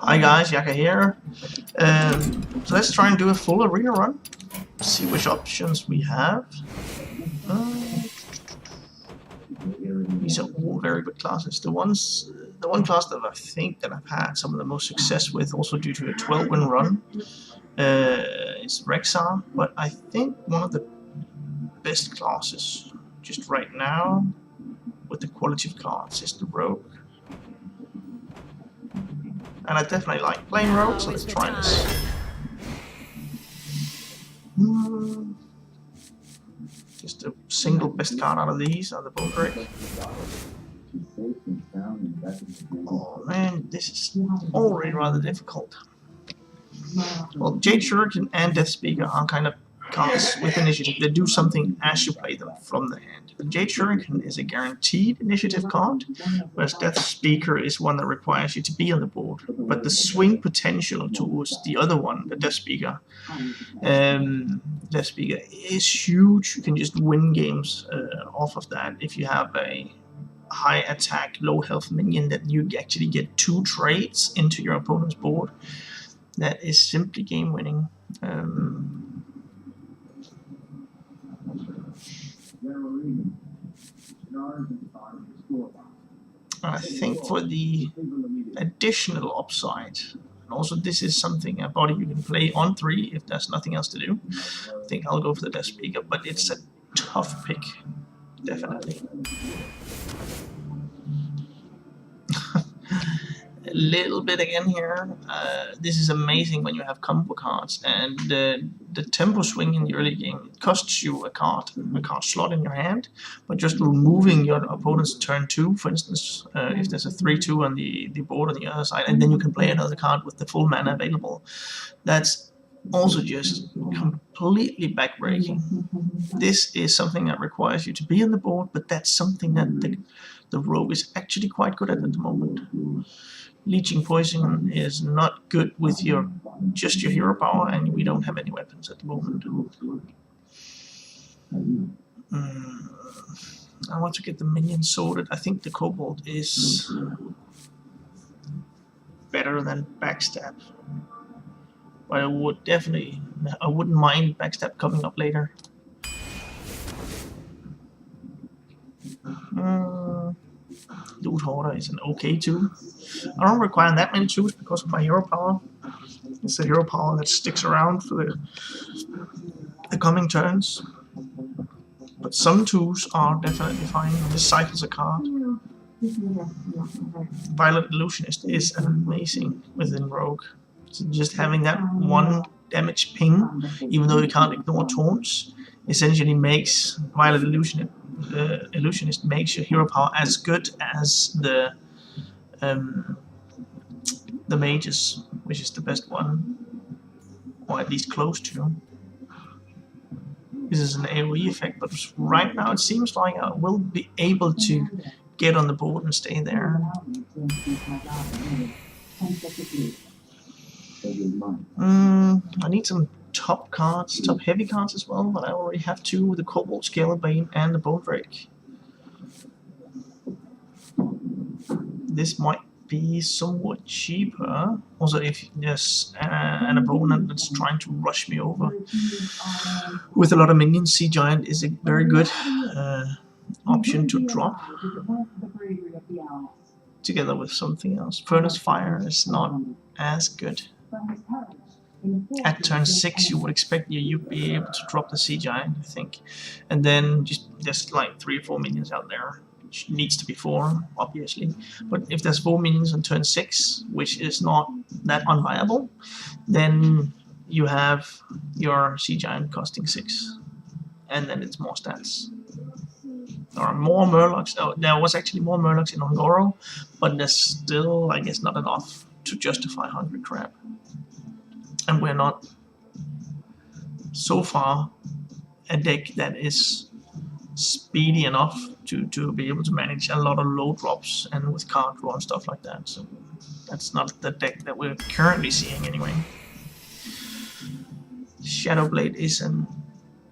Hi guys, Yacca here. So let's try and do a full arena run. See which options we have. These are all very good classes. The one class that I think that I've had some of the most success with, also due to a 12-win run, is Rexar. But I think one of the best classes just right now with the quality of cards is the Rogue. And I definitely like playing Rogue, so let's try this. Just the single best card out of these are the Bone Break. Oh man, this is already rather difficult. Well, Jade Shuriken and Death Speaker are kind of cards with initiative. They do something as you play them from the hand. The Jade Shuriken is a guaranteed initiative card, whereas Death Speaker is one that requires you to be on the board. But the swing potential towards the other one, the Death Speaker is huge. You can just win games off of that if you have a high attack, low health minion that you actually get 2 trades into your opponent's board. That is simply game winning. I think for the additional upside, and also this is something a body you can play on 3 if there's nothing else to do. I think I'll go for the Death Speaker, but it's a tough pick, definitely. A little bit again here. This is amazing when you have combo cards, and the tempo swing in the early game costs you a card slot in your hand, but just removing your opponent's turn 2, for instance, if there's a 3/2 on the board on the other side, and then you can play another card with the full mana available. That's also just completely backbreaking. This is something that requires you to be on the board, but that's something that the Rogue is actually quite good at the moment. Leeching Poison is not good with just your hero power, and we don't have any weapons at the moment. I want to get the minions sorted. I think the Kobold is better than Backstab, but I wouldn't mind Backstab coming up later. Loot Hoarder is an okay tool. I don't require that many tools because of my hero power. It's the hero power that sticks around for the coming turns. But some tools are definitely fine. This cycles a card. Violet Illusionist is amazing within Rogue. So just having that 1 damage ping, even though you can't ignore taunts, essentially makes Violet Illusionist makes your hero power as good as the mages, which is the best one, or at least close to. This is an AoE effect, but right now it seems like I will be able to get on the board and stay there. I need some top heavy cards as well, but I already have 2 with the Kobold, Scalar Bane, and the Bone Break. This might be somewhat cheaper. Also, if there's an opponent that's trying to rush me over with a lot of minions, Sea Giant is a very good option to drop together with something else. Furnace Fire is not as good. At turn 6 you would expect you'd be able to drop the Sea Giant, I think, and then there's like 3 or 4 minions out there. Which needs to be 4, obviously, but if there's 4 minions on turn 6, which is not that unviable, then you have your Sea Giant costing 6, and then it's more stats. There are more Murlocs. Oh, there was actually more Murlocs in Ongoro, but there's still, I guess, not enough to justify 100 crap. And we're not so far a deck that is speedy enough to be able to manage a lot of low drops and with card draw and stuff like that. So that's not the deck that we're currently seeing anyway. Shadowblade is an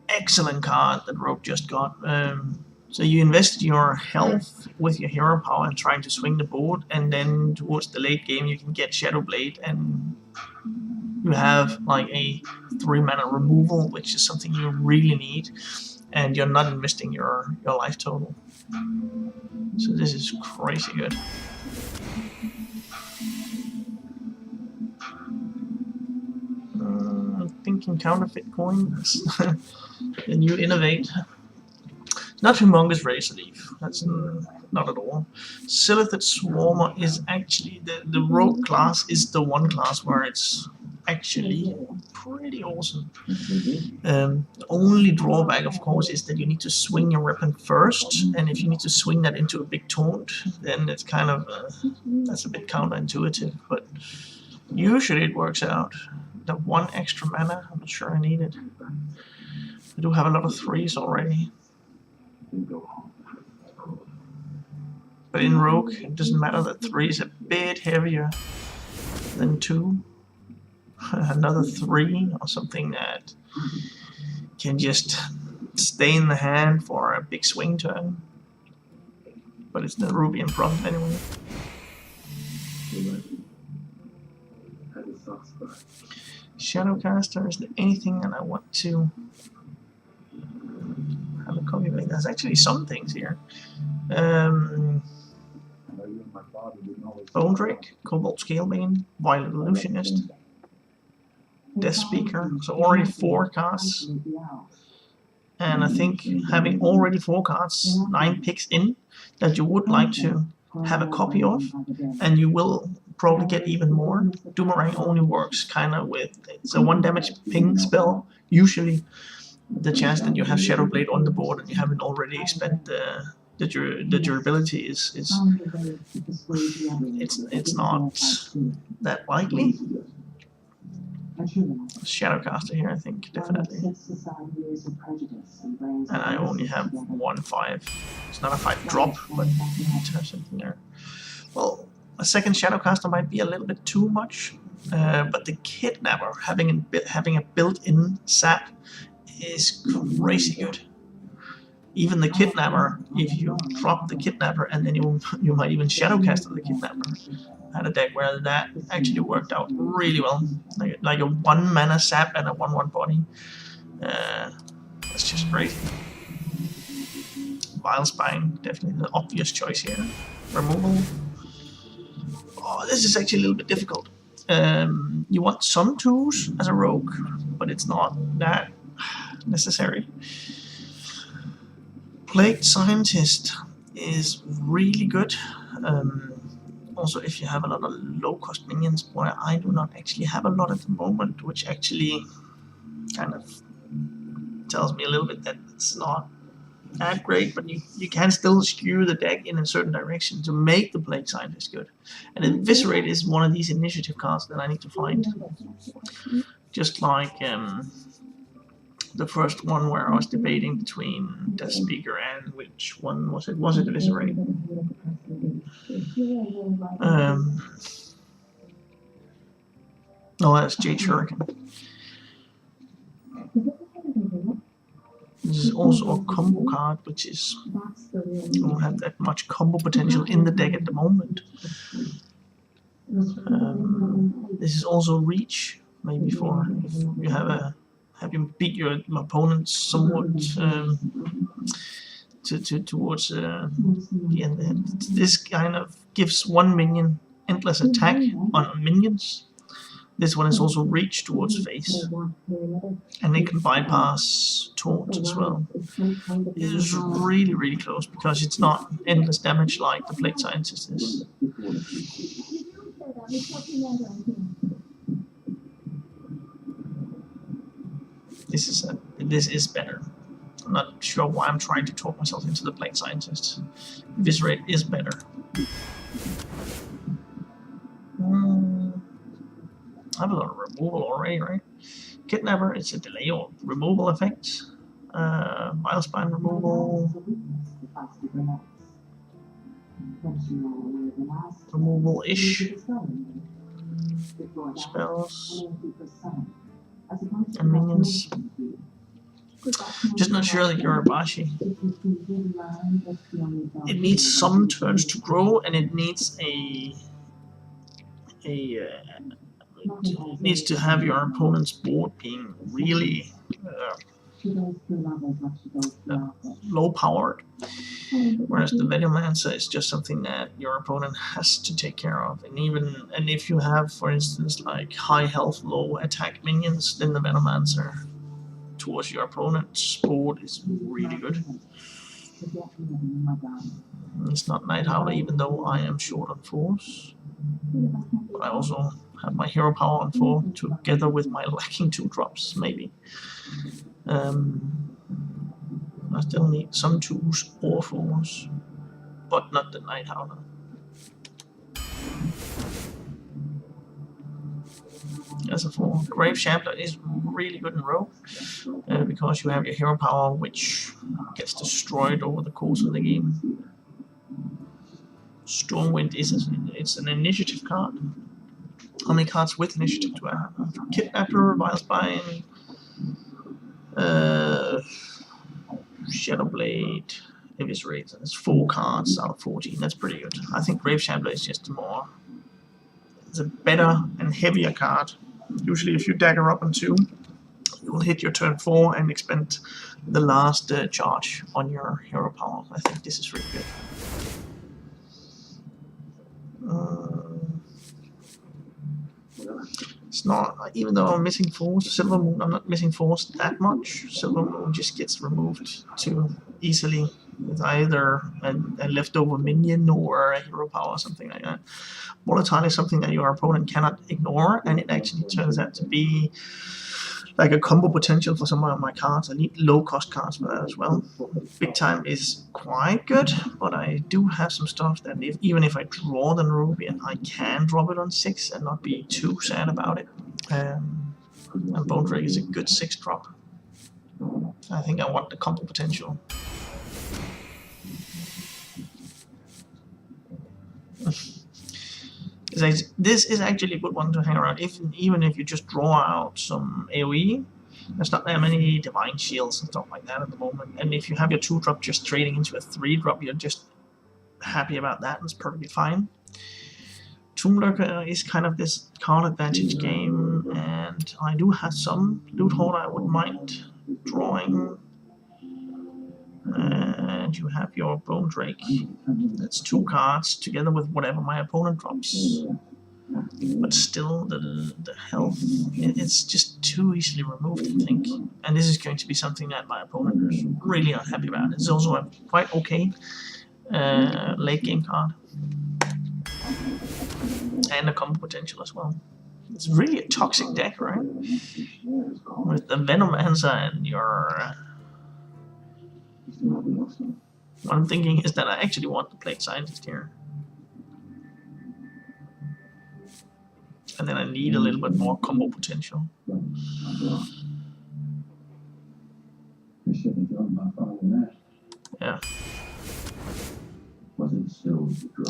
excellent card that Rogue just got. So you invest your health with your hero power and trying to swing the board, and then towards the late game you can get Shadow Blade, and you have like a 3-mana removal, which is something you really need, and you're not investing your life total. So this is crazy good. I'm thinking counterfeit coins. The new innovate. Not humongous razor leaf. That's not at all. Silithid Swarmer is actually the rogue class is the one class where it's actually pretty awesome. The only drawback, of course, is that you need to swing your weapon first, and if you need to swing that into a big taunt, then it's kind of that's a bit counterintuitive. But usually it works out. The 1 extra mana, I'm not sure I need it. I do have a lot of 3s already. But in Rogue, it doesn't matter that 3 is a bit heavier than 2. Another 3 or something that can just stay in the hand for a big swing turn. But it's the Ruby and Prophet anyway. Shadowcaster, is there anything that I want to have a copy of? There's actually some things here. Bone Drake, Cobalt Scalebane, Violet Illusionist, Death Speaker, so already 4 casts. And I think having already 4 cards, 9 picks in, that you would like to have a copy of, and you will probably get even more. Doomerang only works kind of with, it's a 1 damage ping spell. Usually the chance that you have Shadow Blade on the board and you haven't already spent the durability is it's not that likely. Shadowcaster here, I think, definitely. And I only have 1/5. It's not a 5 drop, but to have something there. Well, a second Shadowcaster might be a little bit too much, but the Kidnapper, having a built-in sap, is crazy good. Even the Kidnapper, if you drop the Kidnapper and then you might even Shadowcast the Kidnapper. I had a deck where that actually worked out really well, like a 1 mana sap and a 1/1 body. That's just crazy. Vile Spine, definitely the obvious choice here. Removal. Oh, this is actually a little bit difficult. You want some 2s as a rogue, but it's not that necessary. Plague Scientist is really good. Also, if you have a lot of low-cost minions, boy, I do not actually have a lot at the moment, which actually kind of tells me a little bit that it's not that great, but you can still skew the deck in a certain direction to make the Plague Scientist good. And Eviscerate is one of these initiative cards that I need to find. Just like the first one where I was debating between Death Speaker and which one was it? Was it Eviscerate? No, that's Jade Shuriken. This is also a combo card, which is don't have that much combo potential in the deck at the moment. This is also Reach, maybe for if you have you beat your opponent somewhat towards the end. This kind of gives 1 minion endless attack on minions. This one is also Reach towards face, and it can bypass taunt as well. It is really, really close because it's not endless damage like the Plague Scientist is. This is better. I'm not sure why I'm trying to talk myself into the Plague Scientist. Eviscerate is better. I have a lot of removal already, right? Kidnapper, it's a delay or removal effect. Vile Spine removal. Removal-ish. Spells. And minions. Just not sure that you're a Bashi. It needs some turns to grow, and it needs it needs to have your opponent's board being really low powered, whereas the Venomancer is just something that your opponent has to take care of. And if you have, for instance, like high health, low attack minions, then the Venomancer towards your opponent's board is really good. It's not Night Howler, even though I am short on force. But I also have my hero power on 4 together with my lacking 2 drops, maybe. I still need some 2s or 4s, but not the Night Howler. As a 4. Grave Shambler is really good in Rogue, because you have your hero power, which gets destroyed over the course of the game. Stormwind it's an initiative card. How many cards with initiative do I have? Kidnapper, Vilespine, Shadowblade, Eviscerate. It's 4 cards out of 14. That's pretty good. I think Grave Shambler is just it's a better and heavier card. Usually if you dagger up on 2, you will hit your turn 4 and expend the last charge on your hero power. I think this is really good. It's not, even though I'm missing force, Silver Moon, I'm not missing force that much. Silver Moon just gets removed too easily with either a leftover minion or a hero power or something like that. Volatile is something that your opponent cannot ignore, and it actually turns out to be like a combo potential for some of my cards. I need low cost cards for that as well. Big Time is quite good, but I do have some stuff that even if I draw the Nerubian, I can drop it on 6 and not be too sad about it. And Bone Drake is a good 6 drop. I think I want the combo potential. This is actually a good one to hang around, even if you just draw out some AoE. There's not that many Divine Shields and stuff like that at the moment, and if you have your 2-drop just trading into a 3-drop, you're just happy about that, and it's perfectly fine. Tomb Lurker is kind of this card advantage game, and I do have some Loot Hoarder I wouldn't mind drawing. And you have your Bone Drake. That's 2 cards together with whatever my opponent drops. But still, the health, it's just too easily removed, I think. And this is going to be something that my opponent is really unhappy about. It's also a quite okay late game card. And a combo potential as well. It's really a toxic deck, right? With the Venomancer and your... What I'm thinking is that I actually want the Plague Scientist here. And then I need a little bit more combo potential. Yeah.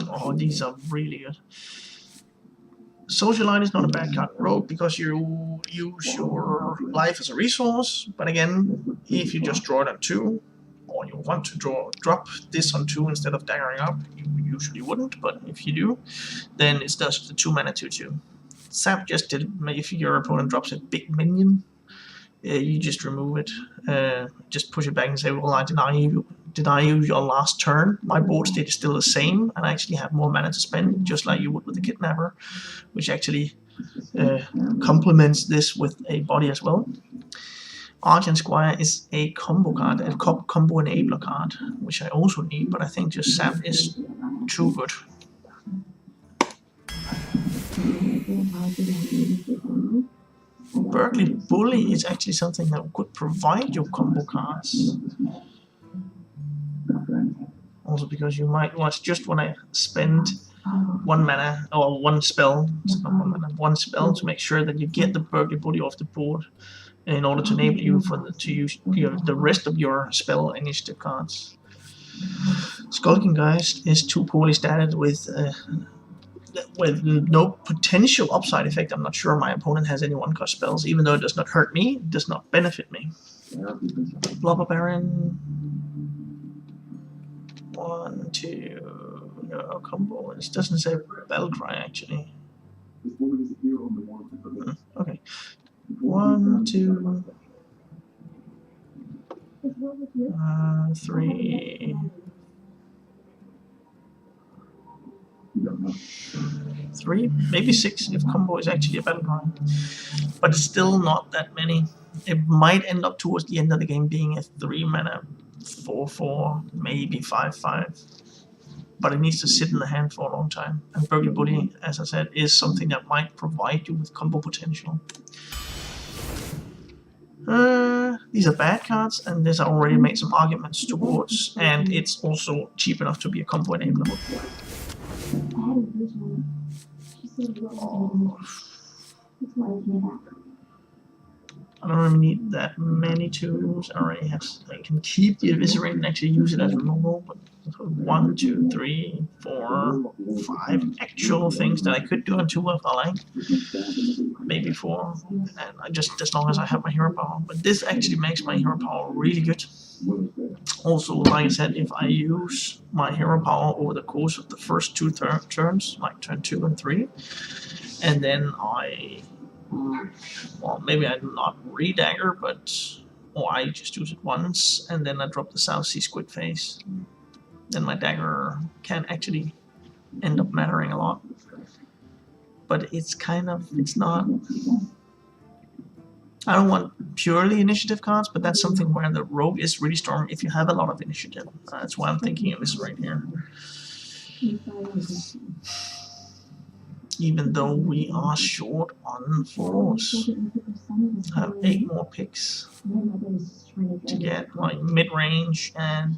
Oh, these are really good. Socialite is not a bad card Rogue because you use your life as a resource, but again, if you just draw it on 2, or you want to drop this on 2 instead of daggering up, you usually wouldn't, but if you do, then it's just the 2 mana 2/2. Sap just did, if your opponent drops a big minion, you just remove it, just push it back and say, well, I deny you your last turn. My board state is still the same, and I actually have more mana to spend, just like you would with the Kidnapper, which actually complements this with a body as well. Argent Squire is a combo card, a combo enabler card, which I also need, but I think just Sap is too good. Berkeley Bully is actually something that could provide you combo cards. Also because you might just want to spend 1 mana, or 1 spell, it's not 1 mana, 1 spell to make sure that you get the Berkeley Bully off the board in order to enable you to use the rest of your spell initiative cards. Skulking Geist is too poorly statted with no potential upside effect. I'm not sure my opponent has any 1-cost spells. Even though it does not hurt me, it does not benefit me. Blubber Baron. 1, 2. No combo. It doesn't say Battle Cry actually. Okay. 1, 2. 3. 3, maybe 6 if combo is actually a battle cry. But still not that many. It might end up towards the end of the game being a 3 mana 4/4, maybe 5/5. But it needs to sit in the hand for a long time. And Burger Bully, as I said, is something that might provide you with combo potential. These are bad cards, and this I already made some arguments towards, and it's also cheap enough to be a combo enabler. I don't really need that many tools. I already have. I can keep the Eviscerate and actually use it as removal, but 1, 2, 3, 4, 5 actual things that I could do on 2 if I like. Maybe 4, and I just as long as I have my hero power. But this actually makes my hero power really good. Also, like I said, if I use my hero power over the course of the first 2 turns, like turn 2 and 3, and then well, maybe I do not re-dagger, or I just use it once, and then I drop the South Sea Squid Face. Then my dagger can actually end up mattering a lot. But it's not... I don't want purely initiative cards, but that's something where the rogue is really strong if you have a lot of initiative. That's why I'm thinking of this right here. Even though we are short on 4s. I have 8 more picks to get like mid-range and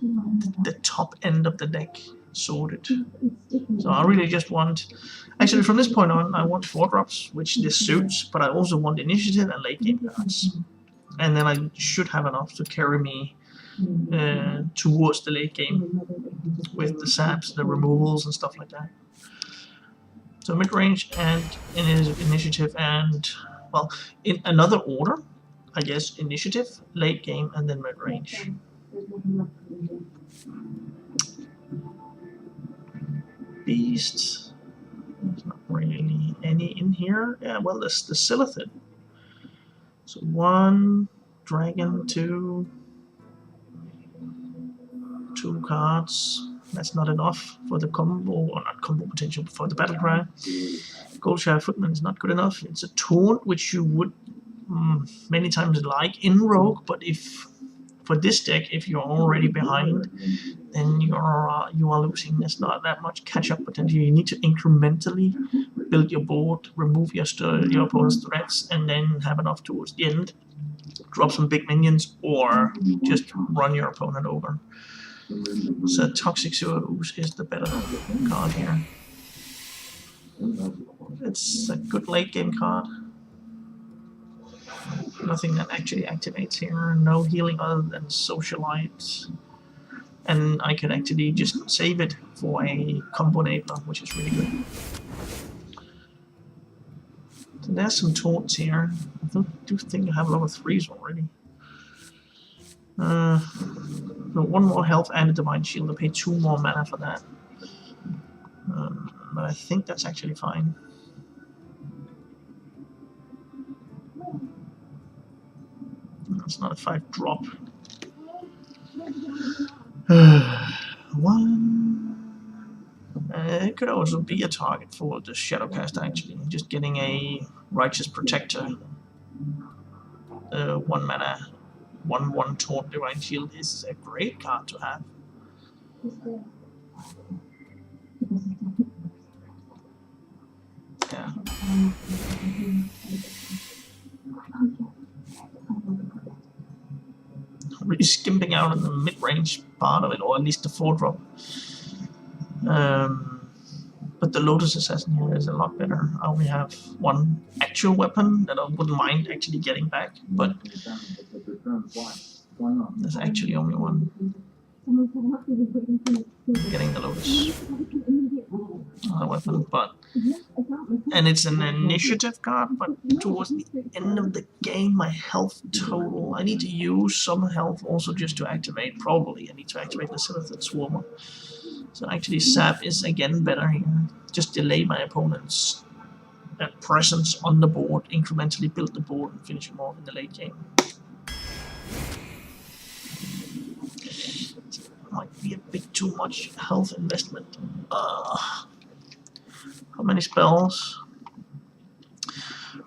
the top end of the deck sorted. So I really just want, actually from this point on, I want 4-drops, which this suits, but I also want initiative and late game cards. And then I should have enough to carry me towards the late game with the saps, the removals and stuff like that. So mid-range and initiative and, well, in another order, I guess, initiative, late game, and then mid-range. Beast. There's not really any in here. Yeah, well, there's the Silithid. So 1, dragon, 2 cards. That's not enough for the combo, or not combo potential, but for the battle cry. Goldshire Footman is not good enough. It's a taunt, which you would many times like in Rogue, but if for this deck, if you're already behind, then you are losing. There's not that much catch-up potential. You need to incrementally build your board, remove your opponent's threats, and then have enough towards the end. Drop some big minions, or just run your opponent over. So Toxic Sewer Ooze is the better card here. It's a good late game card. Nothing that actually activates here. No healing other than Socialite. And I could actually just save it for a combo enabler, which is really good. So there's some taunts here. I do think I have a lot of 3s already. So 1 more health and a Divine Shield. I pay 2 more mana for that. But I think that's actually fine. It's not a 5-drop. 1. It could also be a target for the Shadowcast, actually. Just getting a Righteous Protector. 1 mana. 1/1 Taunt Divine Shield is a great card to have. Yeah. Really skimping out on the mid-range part of it, or at least the 4-drop. But the Lotus Assassin here is a lot better. I only have 1 actual weapon that I wouldn't mind actually getting back, but there's actually only 1. Getting the Lotus weapon, but and it's an initiative card, but towards the end of the game, my health total, I need to use some health also just to activate, probably I need to activate the Silithid Swarmer. So actually Sap is again better here. Just delay my opponent's presence on the board, incrementally build the board and finish him off in the late game. Might be a bit too much health investment. How many spells?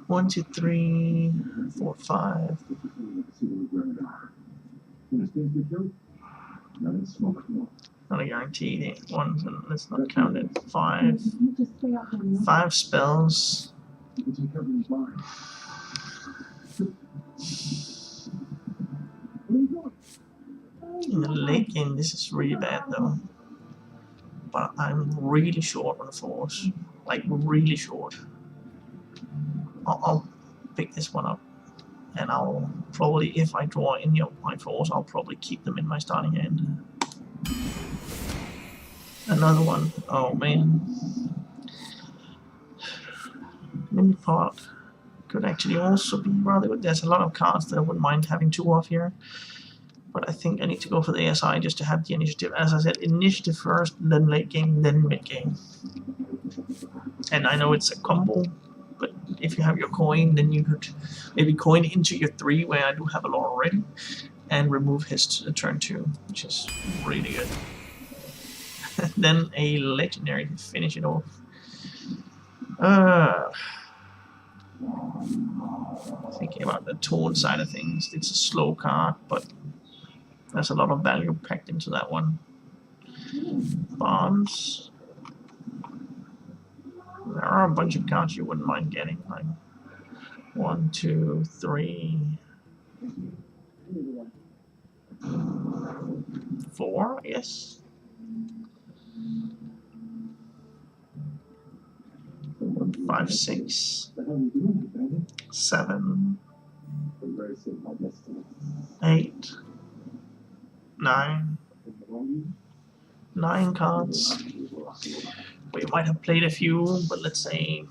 1, 2, 3, 4, 5. Not a guarantee. Ones, and let's not count it. 5. 5 spells. In the late game, this is really bad though. But I'm really short on force. Like, really short. I'll pick this one up. And I'll probably, if I draw any of my force, I'll probably keep them in my starting hand. Another one. Oh man. Mini pot could actually also be rather good. There's a lot of cards that I wouldn't mind having 2 of here. But I think I need to go for the ASI just to have the initiative. As I said, initiative first, then late game, then mid game. And I know it's a combo, but if you have your coin, then you could maybe coin into your 3, where I do have a lot already, and remove his turn 2, which is really good. Then a legendary to finish it off. Thinking about the taunt side of things, it's a slow card, but there's a lot of value packed into that one. Bombs. There are a bunch of cards you wouldn't mind getting, like 1, 2, 3, 4, I guess. 5, 6, 7, 8, 9. 9 cards. We might have played a few, but let's say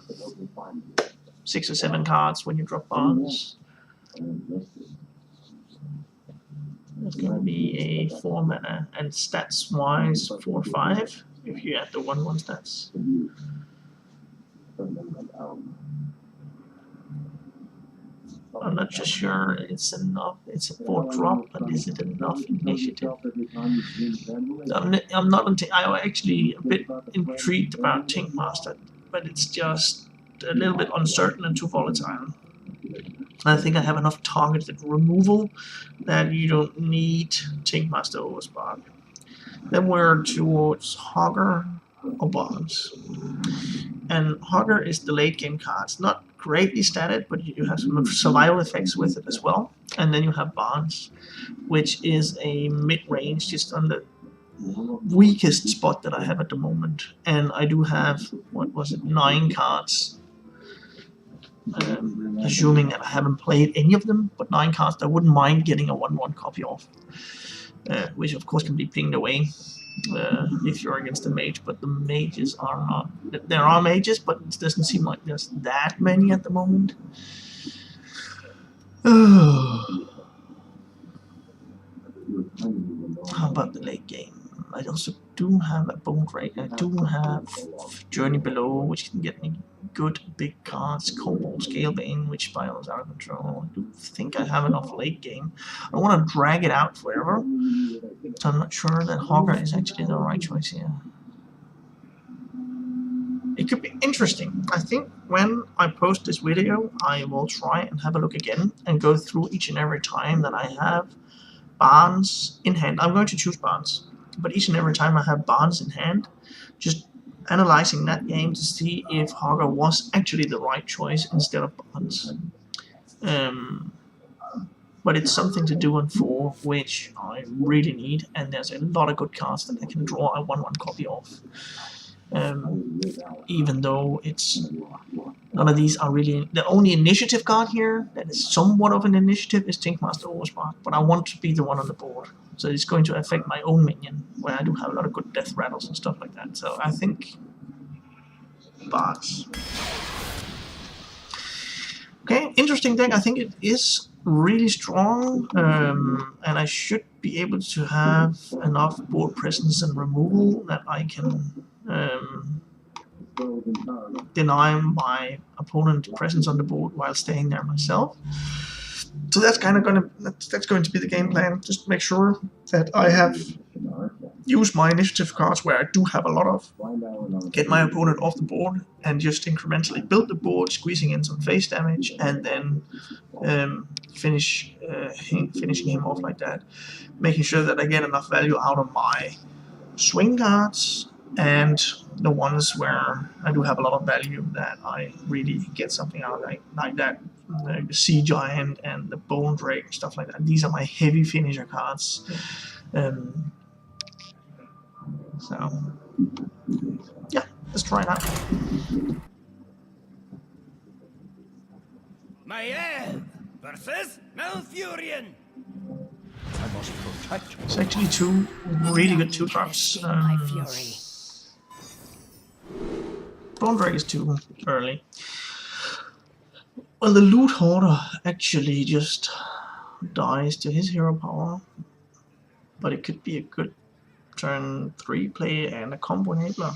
6 or 7 cards when you drop bonds. It's going to be a 4 mana, and stats wise 4 or 5 if you add the 1/1 stats. I'm not just sure it's enough. It's a 4 drop, but is it enough initiative? I'm not. I'm actually a bit intrigued about Tankmaster, but it's just a little bit uncertain and too volatile. I think I have enough targeted removal that you don't need Tankmaster Overspark. Then we're towards Hogger or Bonds. And Hogger is the late game card. It's not greatly statted, but you have some survival effects with it as well. And then you have Bonds, which is a mid-range, just on the weakest spot that I have at the moment. And I do have, what was it, 9 cards. Assuming that I haven't played any of them, but 9 cards I wouldn't mind getting a 1/1 copy of. Which of course can be pinged away if you're against a mage, but the mages are not. There are mages, but it doesn't seem like there's that many at the moment. How about the late game? I also do have a Bone Drake. I do have Journey Below, which can get me good big cards. Cobalt Scalebane, which spirals out of control. I do think I have enough late game. I don't want to drag it out forever, so I'm not sure that Hogger is actually the right choice here. It could be interesting. I think when I post this video, I will try and have a look again and go through each and every time that I have Barnes in hand. I'm going to choose Barnes, but each and every time I have Barnes in hand, just analyzing that game to see if Hogger was actually the right choice instead of Barnes. But it's something to do on 4, which I really need, and there's a lot of good cards that I can draw a 1/1 copy of. Even though it's none of these are really. The only initiative card here that is somewhat of an initiative is Tankmaster Overspark, but I want to be the one on the board. So it's going to affect my own minion, where I do have a lot of good death rattles and stuff like that. So I think Barks. Okay, interesting deck. I think it is really strong, and I should be able to have enough board presence and removal that I can deny my opponent presence on the board while staying there myself. So that's kind of that's going to be the game plan. Just make sure that I have used my initiative cards where I do have a lot of, get my opponent off the board and just incrementally build the board, squeezing in some face damage, and then finishing him off like that, making sure that I get enough value out of my swing cards and the ones where I do have a lot of value that I really get something out of, like that, the Sea Giant and the Bone Drake and stuff like that. These are my heavy finisher cards. So yeah, let's try that. Mael versus Malfurion. I must protect. It's actually two really good 2-drops. Bone Drake is too early. Well, the Loot Hoarder actually just dies to his hero power, but it could be a good turn 3 play and a combo enabler.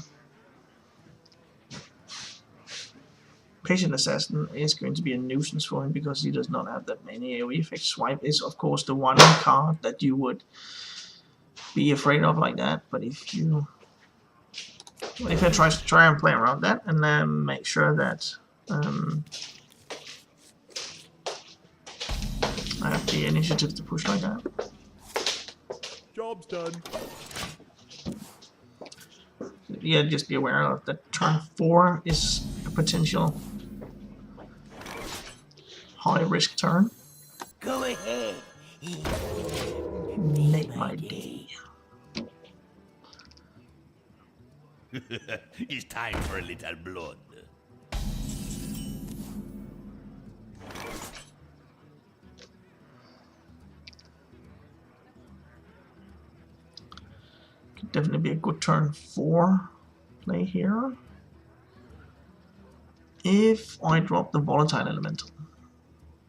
Patient Assassin is going to be a nuisance for him because he does not have that many AoE effects. Swipe is of course the one card that you would be afraid of like that, but if I try and play around that and then make sure that I have the initiative to push like that. Job's done. Yeah, just be aware of that turn 4 is a potential high risk turn. Go ahead. Make my day. It's time for a little blood. Could definitely be a good turn 4 play here. If I drop the volatile elemental.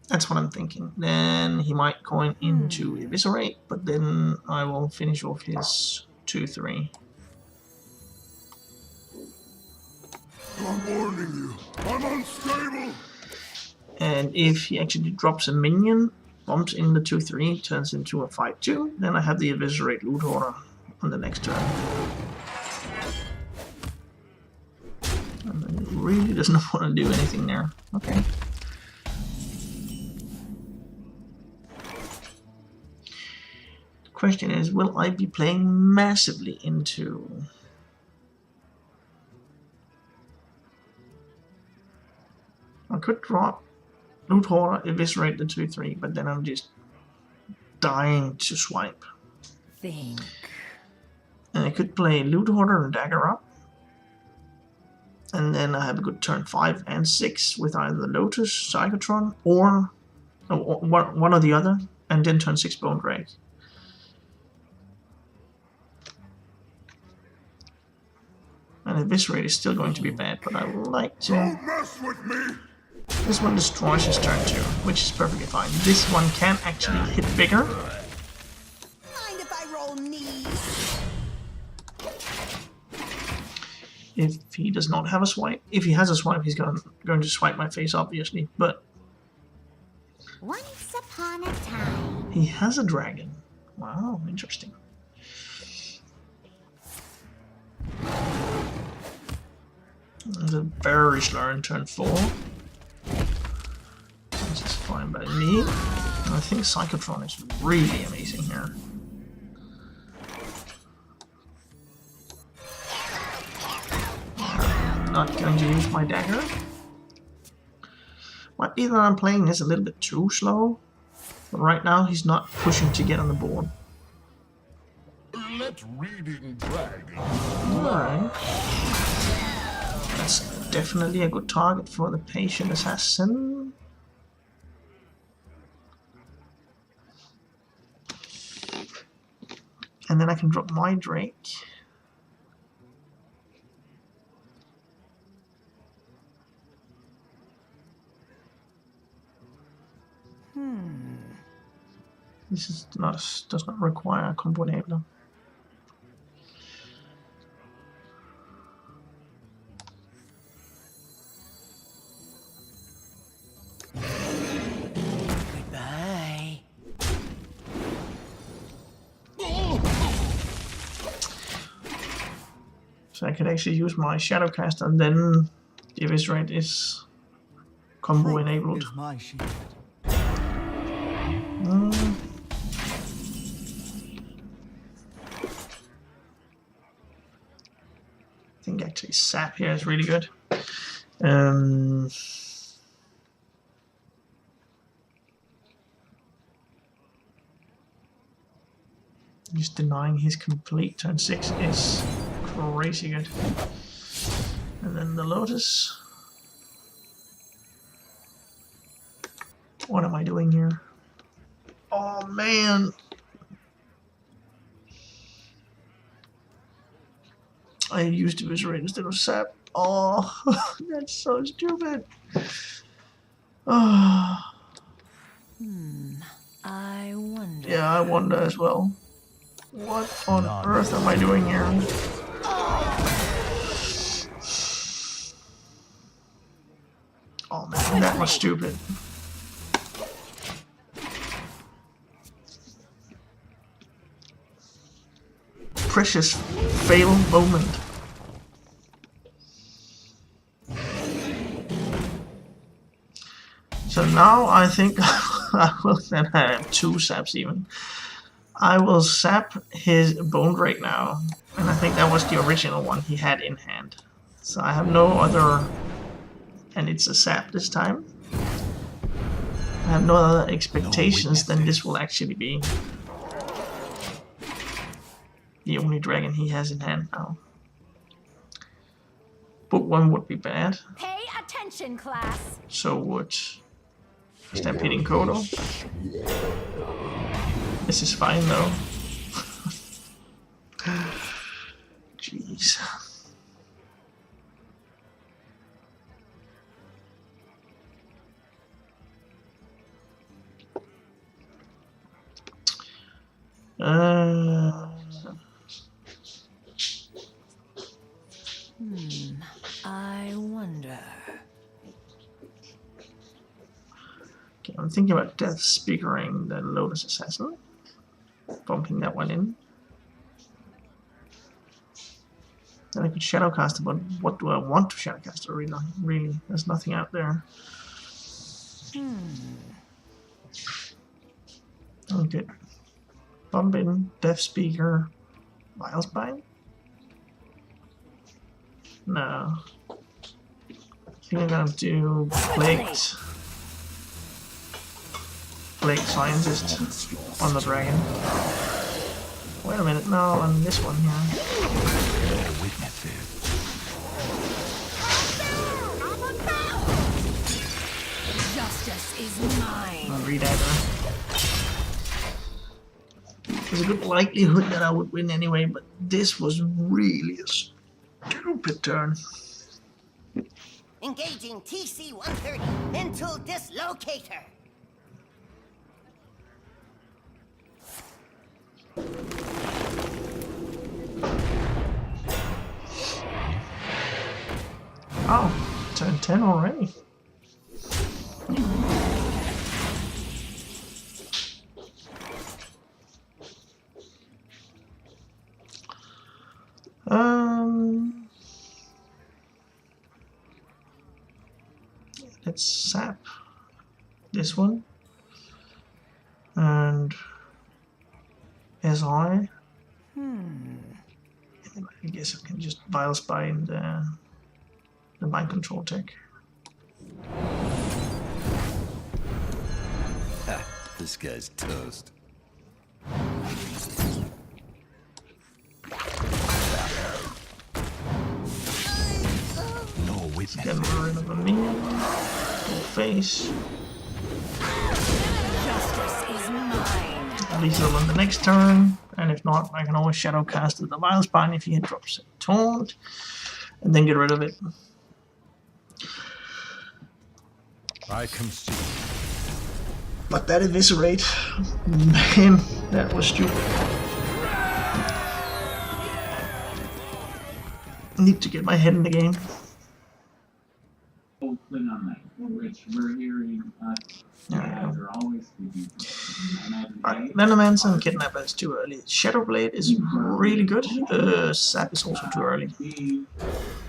That's what I'm thinking. Then he might coin into Eviscerate, but then I will finish off his 2-3. I'm warning you. I'm unstable. And if he actually drops a minion, bumps in the 2-3, turns into a 5-2, then I have the Eviscerate Loot Hoarder on the next turn. And he really doesn't want to do anything there. Okay. Question is, will I be playing massively into I could drop Loot Hoarder, Eviscerate the 2-3, but then I'm just dying to swipe. Think. And I could play Loot Hoarder and Dagger up, and then I have a good turn 5 and 6 with either Lotus, Psychotron, or one or the other, and then turn 6 Bone Drake. And Eviscerate is still going to be bad, but I would like to... Don't mess with me. This one destroys his turn 2, which is perfectly fine. This one can actually hit bigger. Mind if I roll knees? If he does not have a swipe. If he has a swipe, he's going to swipe my face, obviously. But Once upon a time. he has a dragon. Wow, interesting. There's a very slow in turn 4. This is fine by me. And I think Psychotron is really amazing here. Not going to use my dagger. Might be that I'm playing this a little bit too slow. But right now he's not pushing to get on the board. Let reading drag. Alright. That's definitely a good target for the Patient Assassin. And then I can drop my Drake. This is does not require a combo enabler. Goodbye. So I could actually use my Shadowcaster and then the Eviscerate is combo enabled. Is my shield. I think actually Sap here is really good. Just denying his complete turn 6 is crazy good. And then the Lotus. What am I doing here? Oh man! I used Eviscerate instead of Sap. Oh, that's so stupid. Oh. I wonder. Yeah, I wonder as well. What on earth am I doing here? Oh man, that was stupid. Precious fail moment. So now I think I will then have 2 saps even. I will sap his Bone Drake now, and I think that was the original one he had in hand. So I have no other, and it's a sap this time. I have no other expectations than this will actually be the only dragon he has in hand now. Book 1 would be bad, Pay attention, class. so would Stampeding Kodo. This is fine though. Jeez. I wonder. Okay, I'm thinking about Death Speakering the Lotus Assassin. Bumping that one in. Then I could Shadowcast it, but what do I want to Shadowcast it really? There's nothing out there. Okay. Bump in, Death Speaker, Vilespine? No. I think I'm gonna do Plague Scientist on the dragon. Wait a minute, no, on this one here. Justice is mine. I'll read that. There's a good likelihood that I would win anyway, but this was really a stupid turn. Engaging TC-130 into dislocator. Oh, turn 10 already. Let's sap this one and SI. And I guess I can just Vilespine the mind control tech. This guy's toast. No witness. Get rid of a minion. Full face. Justice is mine. Lethal on the next turn, and if not, I can always shadow cast the Vile Spine if he drops a taunt, and then get rid of it. I concede. But that eviscerate, man, that was stupid. Need to get my head in the game. Klingon night, which we're hearing guys are always speaking. Alright, Venomancer and Kidnapper is too early. Shadowblade is really good. Sap is also too early. Be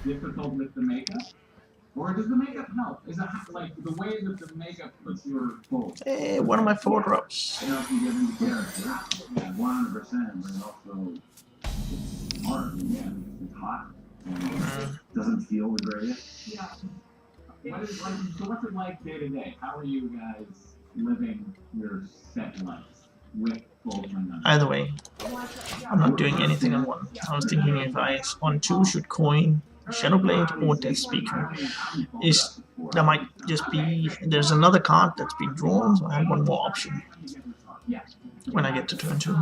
difficult with the makeup, or does the makeup help? Is it like the way that the makeup puts your full? Hey, one of my 4 drops. You know, if you get into character, yeah, 100%, but also it's hard. Yeah, it's hot. And doesn't feel the greatest. Yeah. What is like? So what's it like day to day? How are you guys living your set lives with full Klingon? Either way, I'm not doing anything on 1. I was thinking if I on 2 should coin Shadowblade or Death Speaker. There might just be, there's another card that's been drawn, so I have one more option when I get to turn 2.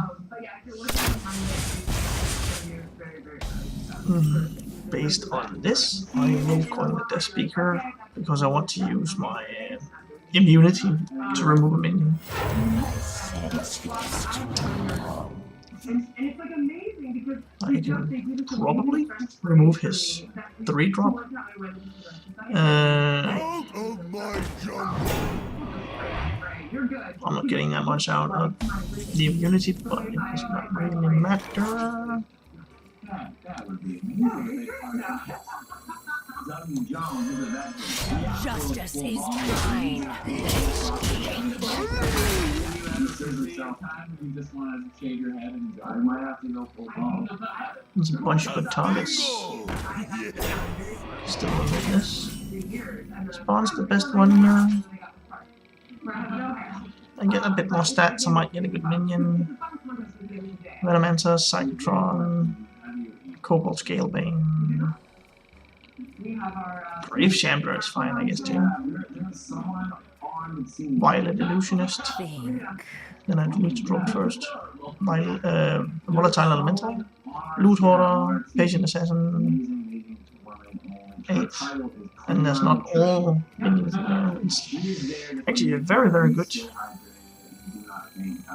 Based on this, I will coin the Death Speaker because I want to use my immunity to remove a minion. I can probably remove his 3-drop. I'm not getting that much out of the immunity, but it does not really matter. That would be amazing. Justice is mine. You just want to shave your head and enjoy. I might have to go full blown. There's a bunch of good targets. Still on this. Spawn's the best one here. I get a bit more stats, I might get a good minion. Venomancer, Cyclotron, Cobalt Scalebane. Grave Shambler is fine, I guess, too. Violet Illusionist. Then I need to drop first. Volatile Elemental. Loot Hoarder, Patient Assassin. 8. And that's not all minions in there. It's actually a very, very good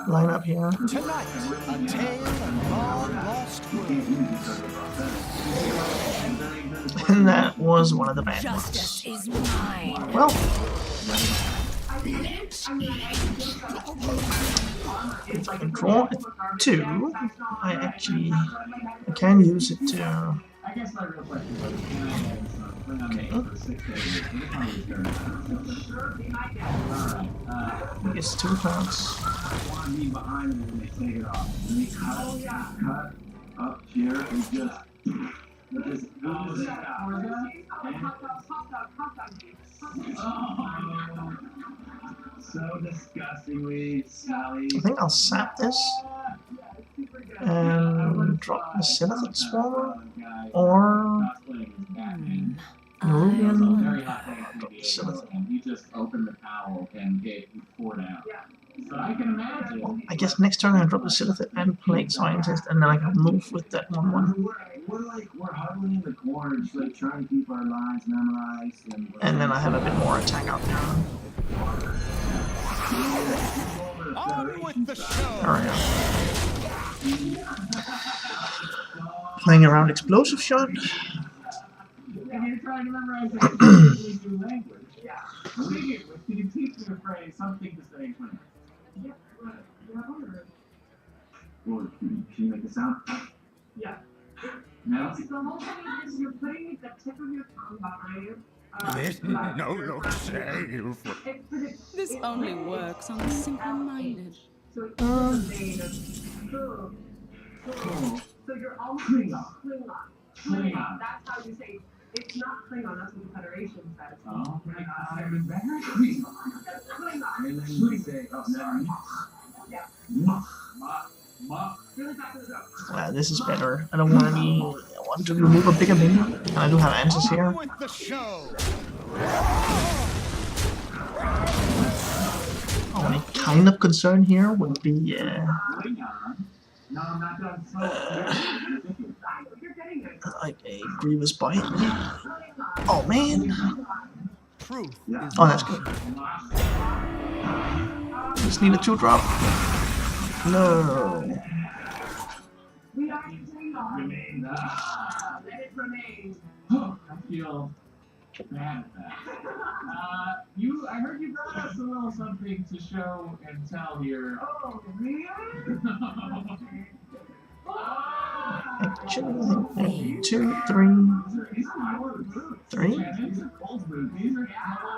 lineup here. Tonight, a tale of long-lost And that was one of the bad ones. Justice is mine. Well, if I can draw a 2, I can use it to. I guess my real question was, I guess 2 cards. I want to be behind them when they take it off. And they cut up here and just so disgustingly smelly. I think I'll sap this and drop the Silithid Swarmer or Nerubian. Drop the Silithid. And he just opened the towel and gave 4 down. So I can imagine. Well, I guess next turn I drop the Silithid and Plague Scientist, and then I can move with that 1/1. We're huddling in the corner, just like trying to keep our lines memorized. And then I have a bit more attack out there. On with the show. Alright. Playing around Explosive Shot. And you're trying to memorize a new language. Yeah. Can you teach me a phrase, something to say in French? Or can you make a sound? Yeah. No? The whole thing is you're putting the tip of your tongue behind you. No, look safe. This only works on the simple-minded. So it's a vein of cool. So you're almost Klingon. Klingon. That's how you say it's not Klingon. That's what the Federation says. Oh my God, I'm embarrassed. That's Klingon. And then you say, oh, sorry. Yeah. Really back to the joke. This is better. I don't want any. I want to remove a bigger minion. And I do have answers here. On with the show. Only kind of concern here would be Klingon No, I'm not done. So, you're getting it. Like a grievous bite. Oh man! Truth Yeah. is Oh, that's good. Just need a 2-drop. No. We are continuing on. Remain. Let it remain. I feel bad at that. I heard you brought us a little something to show and tell here. Oh, really? Actually, I think 2, 3. These are your boots. 3? These are Cole's boots. These are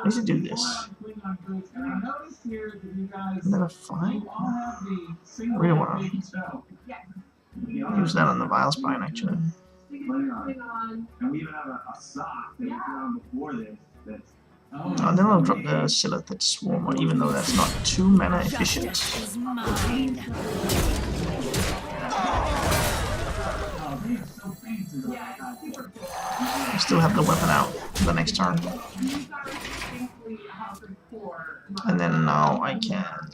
I should do this. Klingon boots. And I noticed here that you guys Another 5. you all have the single Really wanna baby toe. use that on the Vile Spine actually. Klingon. And we even have a sock that we put on before this. That's And then I'll drop the Silithid Swarmer, even though that's not too mana efficient. Justice is mine. oh, they are so fancy. Yeah, it's super cool. I still have the weapon out for the next turn. These are distinctly House of Core. And then now I can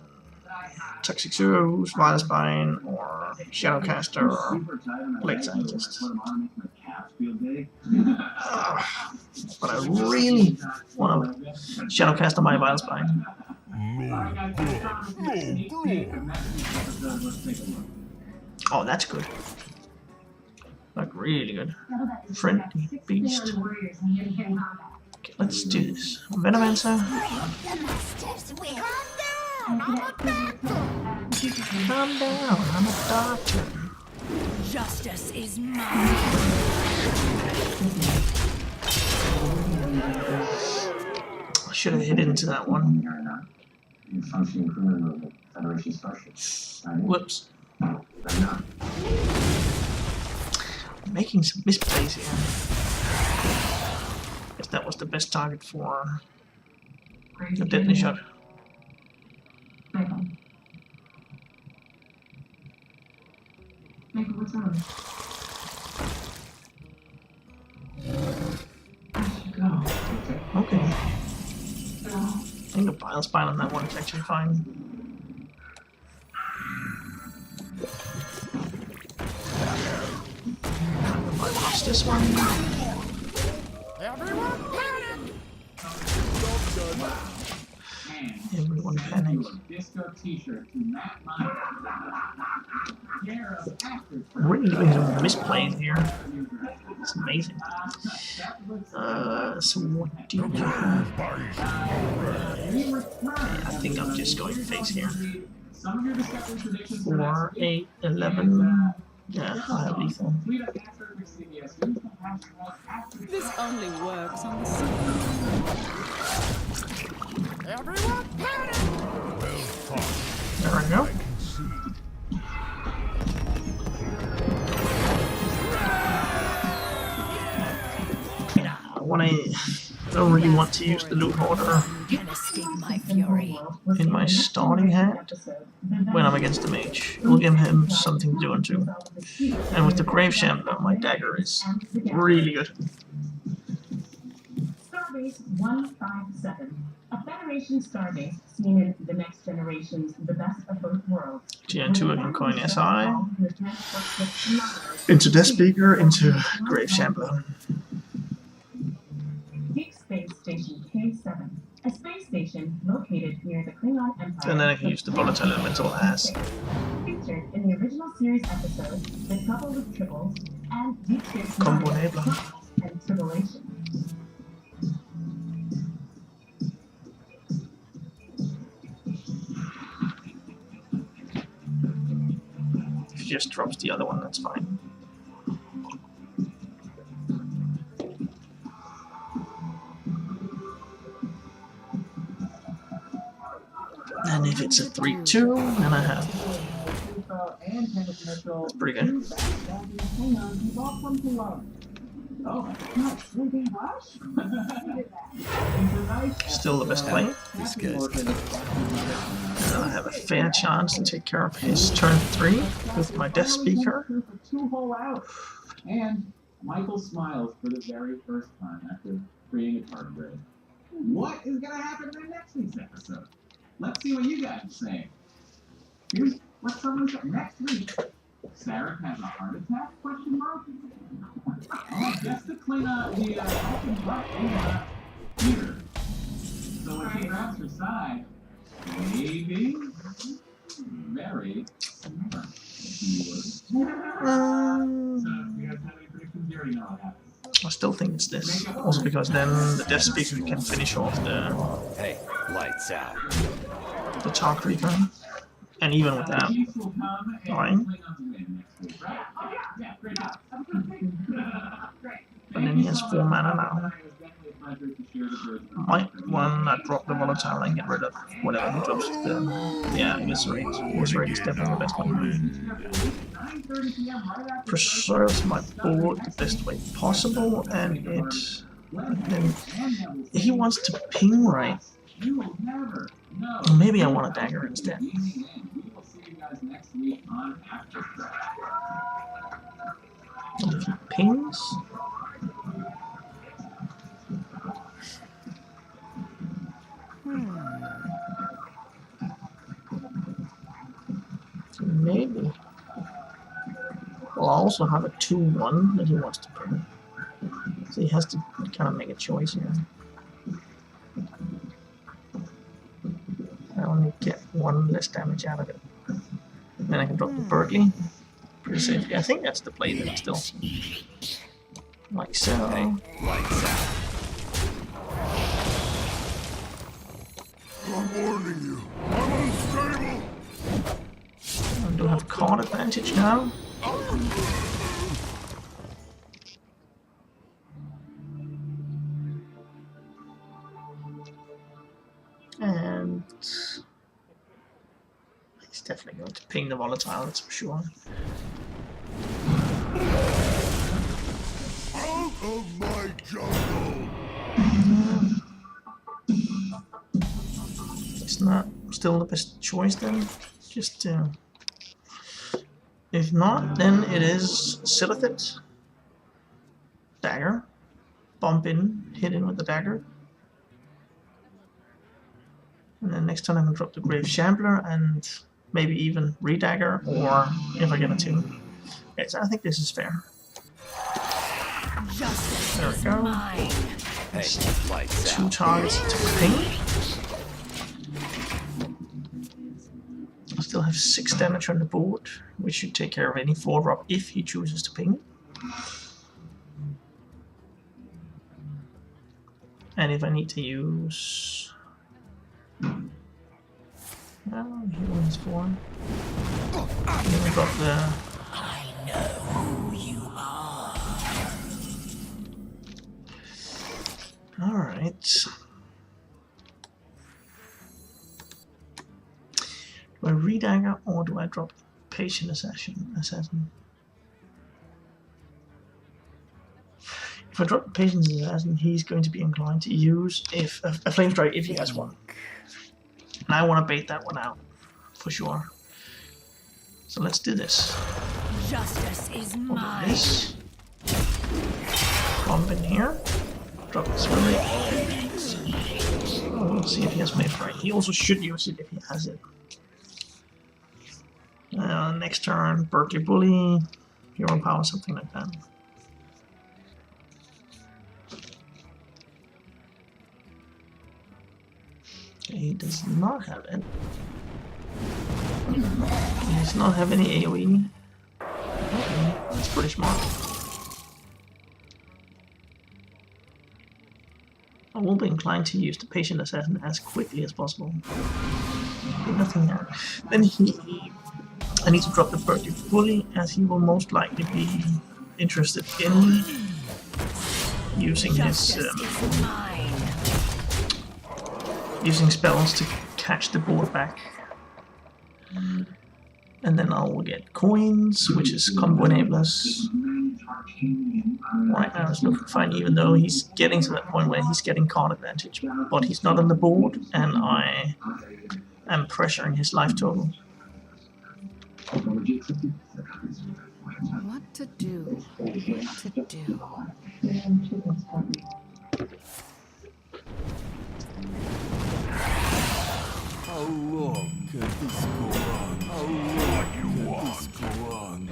Toxic Zeus, Vile Spine, or Shadowcaster, or Super tight on my Blade legs, so Scientist. I put 'em on, makes my calves feel big. But I really want to Shadowcaster my Vile Spine. Alright, guys, this is a sneak peek of next week's episode. Let's take a look. Oh, that's good. Like, really good. Friendly Beast. Okay, let's do this. Venomancer. The masters will. Calm down, I'm a doctor. Calm down, I'm a doctor. Justice is mine. I should have hit into that one. You're not in functioning crewman movement, Federation Starship. Whoops. I'm not. I'm making some misplays here. Guess that was the best target for the deadly shot. Michael, what's wrong? I should go. Okay. I think the Vile Spine on that one is actually fine. I might lost this one. Everyone panic. Disco t-shirt to Matt Meyer. Care of actors. I'm really doing some misplays here. It's amazing. So what do you do? I think I'm just going face here. 4, 8, 11. Yeah, I have lethal. This only works on the simple. everyone panic. There we go. I don't really want to use the loot hoarder Can escape my fury. in my starting hand when I'm against the mage. It will give him something to do into. And with the Grave Shambler, my dagger is really good. Starbase 157. A Federation starbase seen in The Next Generation's The Best of Both Worlds. GN2 I can coin SI. Into Death Speaker, into Grave Shambler. Deep Space Station K7. A space station located near the Klingon Empire. And then I can use the Volatile Elemental as Featured in the original series episode, The Trouble with Tribbles, and Deep Space Combo Nine, enabler. Trials and Tribulation. If he just drops the other one, that's fine. And if it's a 3-2, then I have. That's pretty good. Still the best play. This guy's toast. And I have a fair chance to take care of his turn 3 with my Death Speaker. And Michael smiles for the very first time after creating a card grade. What is going to happen in next week's episode? Let's see what you guys are saying. Here's what someone said next week. Sarah has a heart attack? Question mark. Oh, just to clean up the open heart here. So when she grabs her side, maybe very smart. So you guys have any predictions? You already know what happens. I still think it's this. Also because then the Death Speaker can finish off Hey, lights out. the Tar Creeper. And even with that, Peace will come and fine. clean up the win next week, right? Oh yeah, great job. But then he has 4 mana now. Might want to drop the Volatile and get rid of whatever he drops. Yeah, Eviscerate. Eviscerate is definitely the best one. Preserves my board the best way possible, and it. Then he wants to ping, right? Maybe I want a dagger instead. And if he pings. Maybe. Well, I also have a 2/1 that he wants to ping. So he has to kind of make a choice here. I only get 1 less damage out of it. Then I can drop the Berkeley. Pretty safely. I think that's the play then still. Like so. Hey, lights out. I'm warning you. I'm unstable. I do have card advantage now. And he's definitely going to ping the Volatile, that's for sure. Out of my jungle. It's not still the best choice then. Just if not, then it is Silithid. Dagger. Bump in, hit in with the dagger. And then next time I can drop the Grave Shambler and maybe even redagger, or if I get a 2. Okay, so I think this is fair. Justice There we is go. mine. Hey, lights 2 out. targets to ping. I still have 6 damage on the board, which should take care of any 4-drop if he chooses to ping. And if I need to use... Well, he wins 4. Then we got the... I know who you are. Alright. Do I redagger or do I drop Patient Assassin? If I drop Patient Assassin, he's going to be inclined to use a Flame Strike if he has one. And I want to bait that one out, for sure. So let's do this. Justice is We'll do mine. this. Bump in here. Drop this one. We'll see if he has Flame Strike. He also should use it if he has it. Next turn, Berkeley Bully, Hero Power, something like that. Okay, he does not have it. He does not have any AoE. Okay, that's pretty smart. I will be inclined to use the Patient Assassin as quickly as possible. But nothing there. Then I need to drop the Berkeley Bully, as he will most likely be interested in using his using spells to catch the board back. And then I will get coins, which is combo enablers. Right now it's looking fine, even though he's getting to that point where he's getting card advantage, but he's not on the board, and I am pressuring his life total. What to do? What to do? How long can this go on? How long can this go on?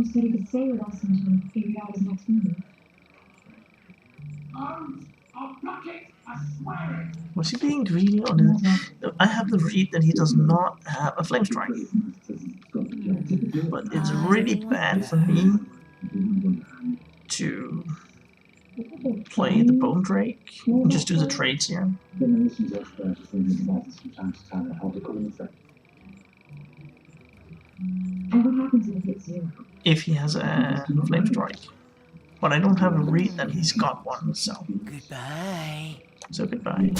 you said he could stay with us until we figured out his next move. I'll block it, I swear it. Was he being greedy or did I have the read that he does not have a flame strike? But it's really bad for me to play the Bone Drake and just do the trades here. Generations of experts thinking about this from time to time and how to come in effect. And what happens if it hits zero? If he has a flame strike. But I don't have a read that he's got one, so. Goodbye. So goodbye.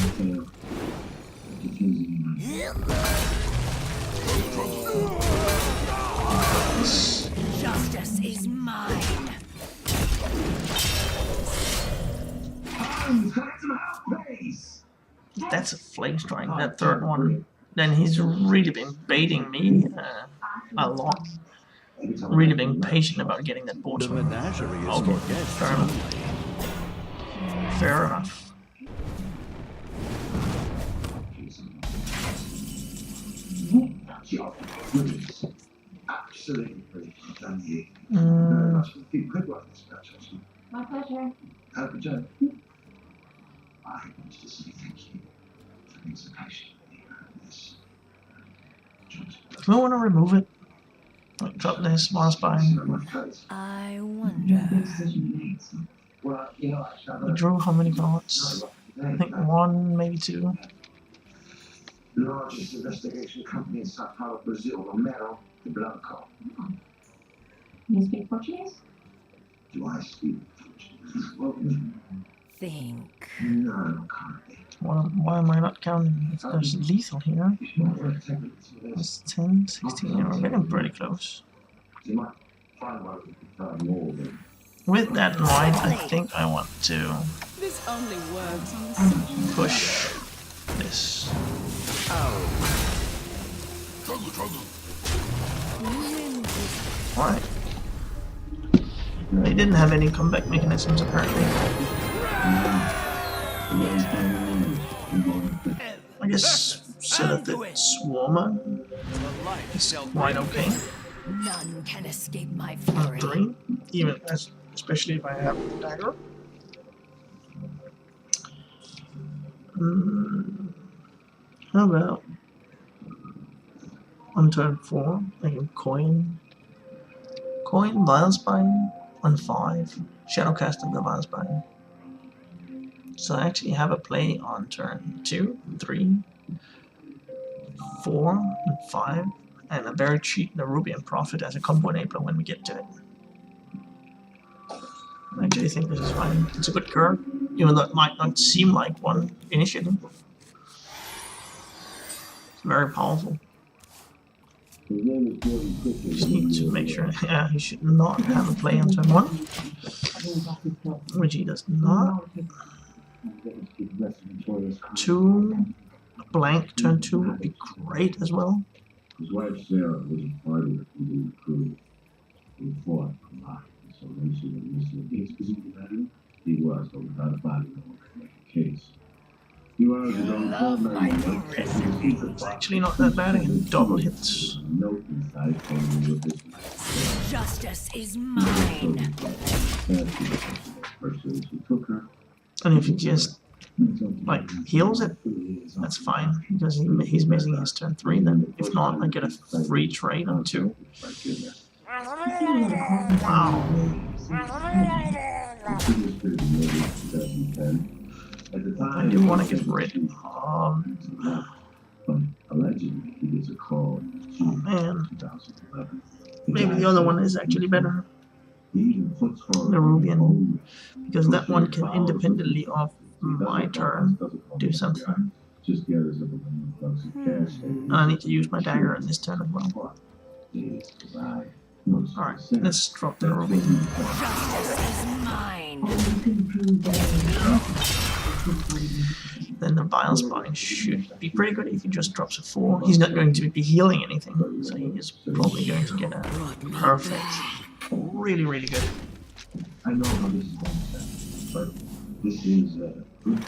Justice is mine. If that's a flame strike, that third one, then he's really been baiting me a lot. Really being patient about getting that board. The menagerie is Okay, for guests fair enough. only. Fair enough. Absolutely brilliant. Thank you. Good work, congratulations. My pleasure. Have a good job. I want to say thank you for being so patient with this. Do I want to remove it? Like, drop this while spine. I wonder. Well, you know, We drew how many cards? I think one, maybe two. the largest investigation company in Sao Paulo, Brazil, Romero de Blanco. You speak Portuguese? Do I speak Portuguese? Well, Think. no, currently. Why am I not counting? There's lethal here. If you want to take it to this, That's 10, 16, yeah, we're getting pretty close. you might find one that can more than With that in mind, I think I want to This only works on the sea. push this. Jungle, jungle. Alright. They didn't have any comeback mechanisms apparently. I guess so that the Swarmer is quite okay. None can escape my On fury. 3, even especially if I have the dagger. How about on turn 4, I can coin Vilespine on 5, Shadowcast of the Vilespine. So I actually have a play on turn 2, 3, 4, and 5, and a very cheap Nerubian Prophet as a combo enabler when we get to it. I actually think this is fine. It's a good curve, even though it might not seem like one initially. It's very powerful. Just need to make sure, yeah, he should not have a play on turn 1, which he does not. 2, blank turn 2 would be great as well. his wife Sarah was a part of the crew who fought a lot. So when she was missing against physical value, he was, but without a body, no one could make a case. He was his own primary. It's actually not that bad, I can double hits. No inside phone with this. Justice is mine. Person who took her. And if he just like heals it, that's fine because he's missing his turn 3 then. If not, I get a free trade on 2. Wow. I do want to get rid of... Allegedly, he gets a call. Oh man. Maybe the other one is actually better. Nerubian. Because that one can independently of my turn do something. I need to use my dagger in this turn as well. Alright, let's drop the Nerubian. Justice is mine. Then the Vilespine should be pretty good if he just drops a 4. He's not going to be healing anything, so he is probably going to get a perfect. Really, really good. I know how this is going to sound, but this is proof.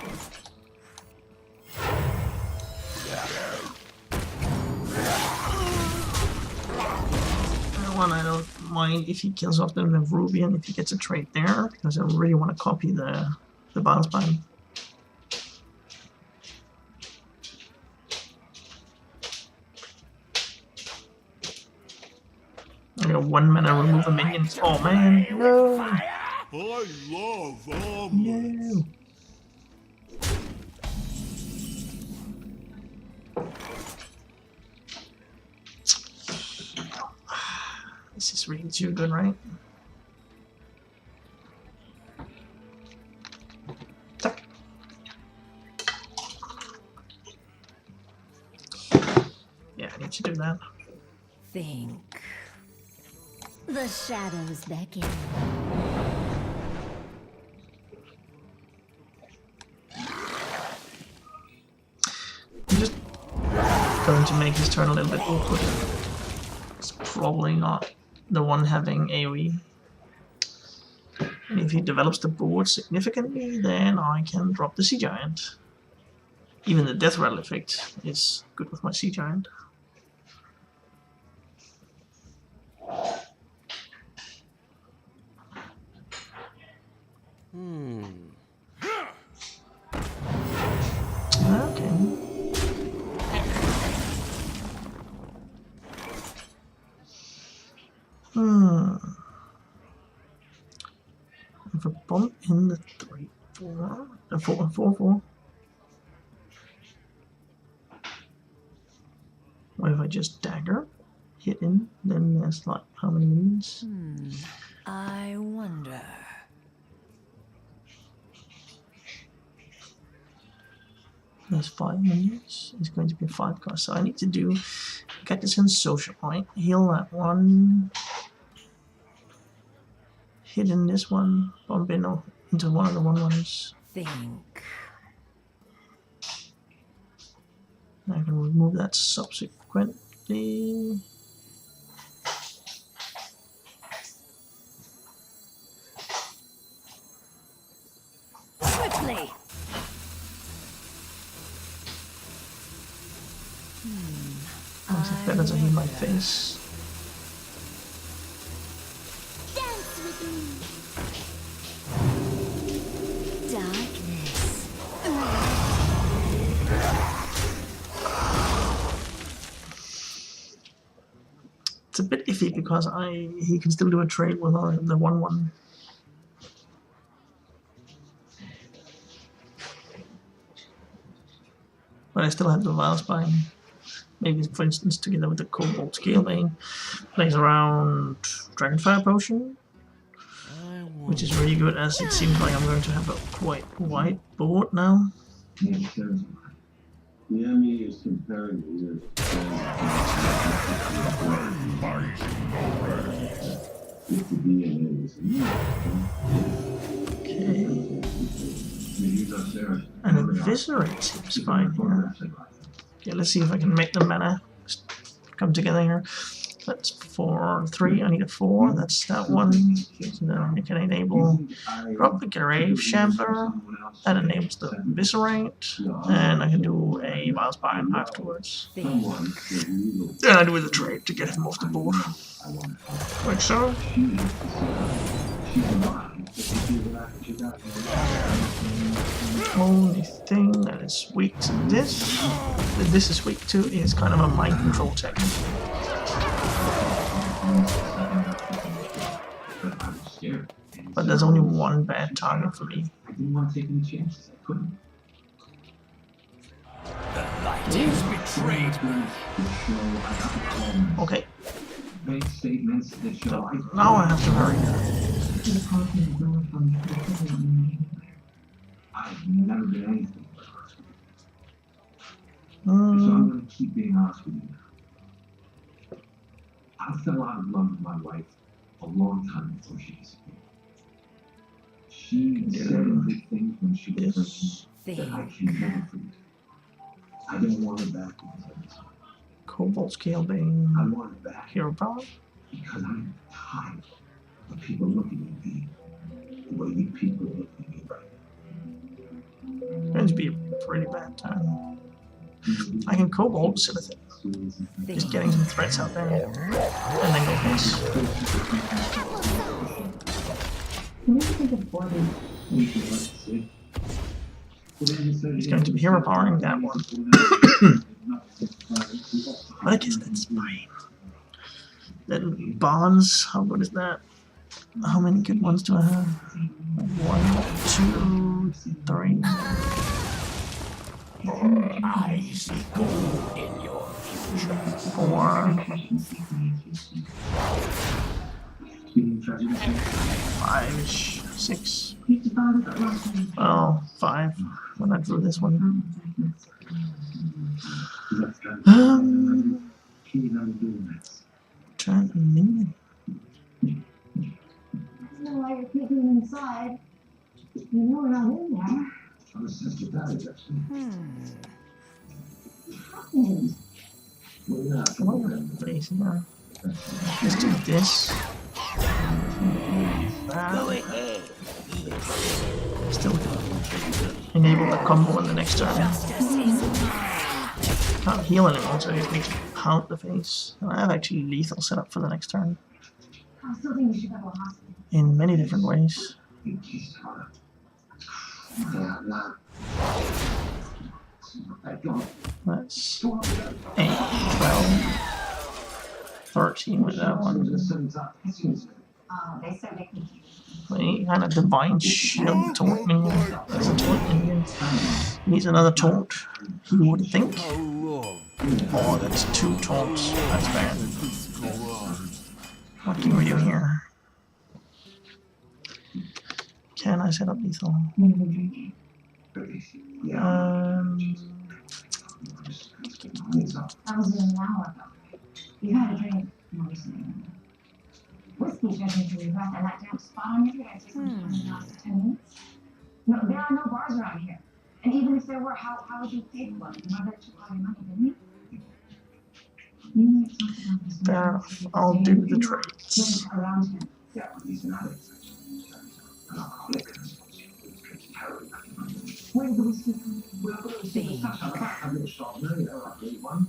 That one I don't mind if he kills off the Rubian if he gets a trade there, because I really want to copy the bounce bind. I got 1 mana remove a minion. Oh man, no! I love omelets. No! This is really too good, right? Yeah, I need to do that. Think. The shadows beckon. I'm just going to make this turn a little bit awkward. It's probably not the one having AoE. And if he develops the board significantly, then I can drop the Sea Giant. Even the Death Rattle effect is good with my Sea Giant. Okay. If I bump in the 3/4, the 4/4. What if I just dagger, hit in, then there's like how many minions? I wonder. There's 5 minions. It's going to be 5 cost. So I need to do get this in social point. Heal that one. Hit in this one. Bump in into one of the 1/1s. Think. I can remove that subsequently. Swiftly. Is it better to heal my face? Dance with me. Darkness. It's a bit iffy because he can still do a trade with the 1/1. But I still have the Vilespine. Maybe, for instance, together with the Cobalt Scalebane, plays around Dragonfire Potion, which is really good as it seems like I'm going to have a quite wide board now. The enemy is comparing the if the DNA is Okay. And Eviscerate seems fine here. Okay, let's see if I can make the mana come together here. That's 4, 3. I need a 4. That's that one. So then I can enable drop the Grave Shambler. That enables the Eviscerate. And I can do a Vilespine afterwards. Think. Then I do the trade to get him off the board. Like so. Only thing that is weak to this, that this is weak to, is kind of a mind control technique. But there's only one bad target for me. I didn't want to take any chances. I couldn't. The light has betrayed me. Okay, Make statements that show so now I have to hurry. I've never been anything but hurt. So I'm going to keep being honest with you. I fell out of love with my wife a long time before she disappeared. She said and did things when she was Yes. hurting that I can never forget. I didn't want her back because I was hurt. Cobalt I Scalebane, want her back Hero Power. because I'm tired of people looking at me the way you people look at me right Going to be a pretty bad time. I can Cobalt Silithid. Just getting some threats out there. And then go face. What do you think of Gordon? He's going to be hero powering that one. But I guess that's fine. Then Barnes, how good is that? How many good ones do I have? 1, 2, 3. I see gold in your future. 4, 5, 6. Oh, 5 when I drew this one. Turn a minion. I don't know why you're keeping him inside. You know we're not in there. Come on, face here. Let's do this. Still enable the combo in the next turn. Can't heal anymore, so you need to pound the face. And I have actually lethal set up for the next turn. I still think we should go to a hospital. In many different ways. That's 8, 12, 13 with that one. They said they can. He kind of divine shield taunt me. That's a taunt minion. Needs another taunt. He would think. Oh, that's 2 taunts. That's bad. What can we do here? Can I set up lethal? That was an hour ago. You had a drink mostly. Whiskey drinking to your breath and that damn spot on your head takes 10 minutes. No, there are no bars around here. And even if there were, how would you pay for it? Mother took all your money, didn't you? You might talk about this. Fair enough. I'll do the trades. Around him. Yeah, he's an addict. An alcoholic. Where did the whiskey come from? Well, but it was in such a crack. I'm going to stop now, you know, I need one.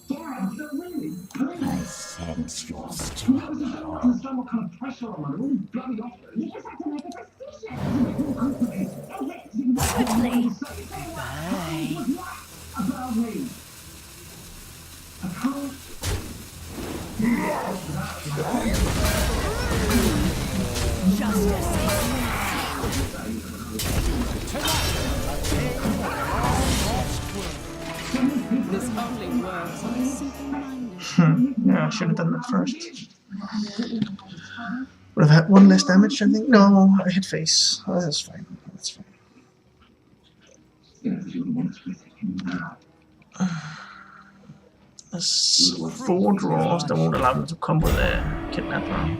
Darren, So really, I sense your I strength. understand what kind of pressure I'm under. All these bloody offers. you just have to make a decision. About me. I can't. This only works on the simple-minded. Yeah, I should have done that first. Would have had 1 less damage, I think. No, I hit face. Oh, that's fine. That's fine. There's 4 draws that won't allow me to combo the kidnapper.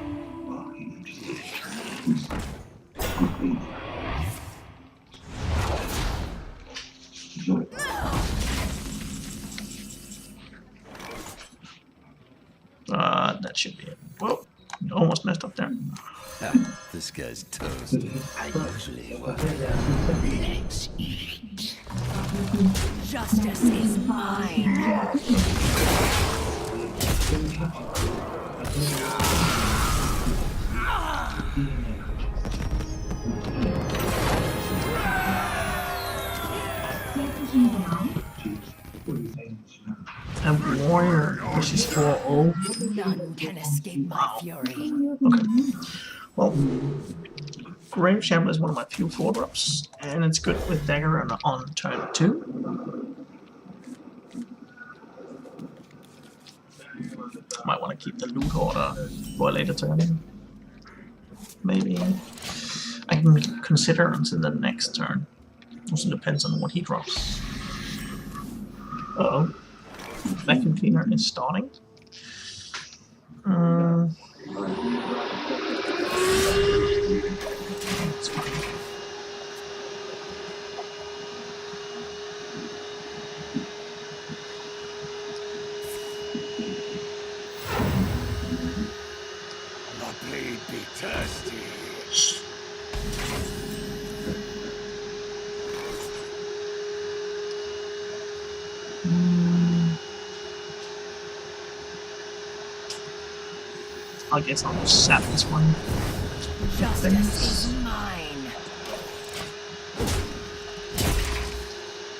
That should be it. Whoa, almost messed up there. This guy's toast. I usually work. Let's eat. Justice is mine. And warrior, which is 4-0. None can escape my fury. Okay. Well, Grave Shambler is one of my few 4-drops, and it's good with Dagger on turn 2. Might want to keep the loot order for a later turn. Maybe I can consider until the next turn. Also depends on what he drops. Uh-oh. Vacuum cleaner is starting. It's fine. My blade be thirsty. I guess I'll just sap this one. Justice is mine.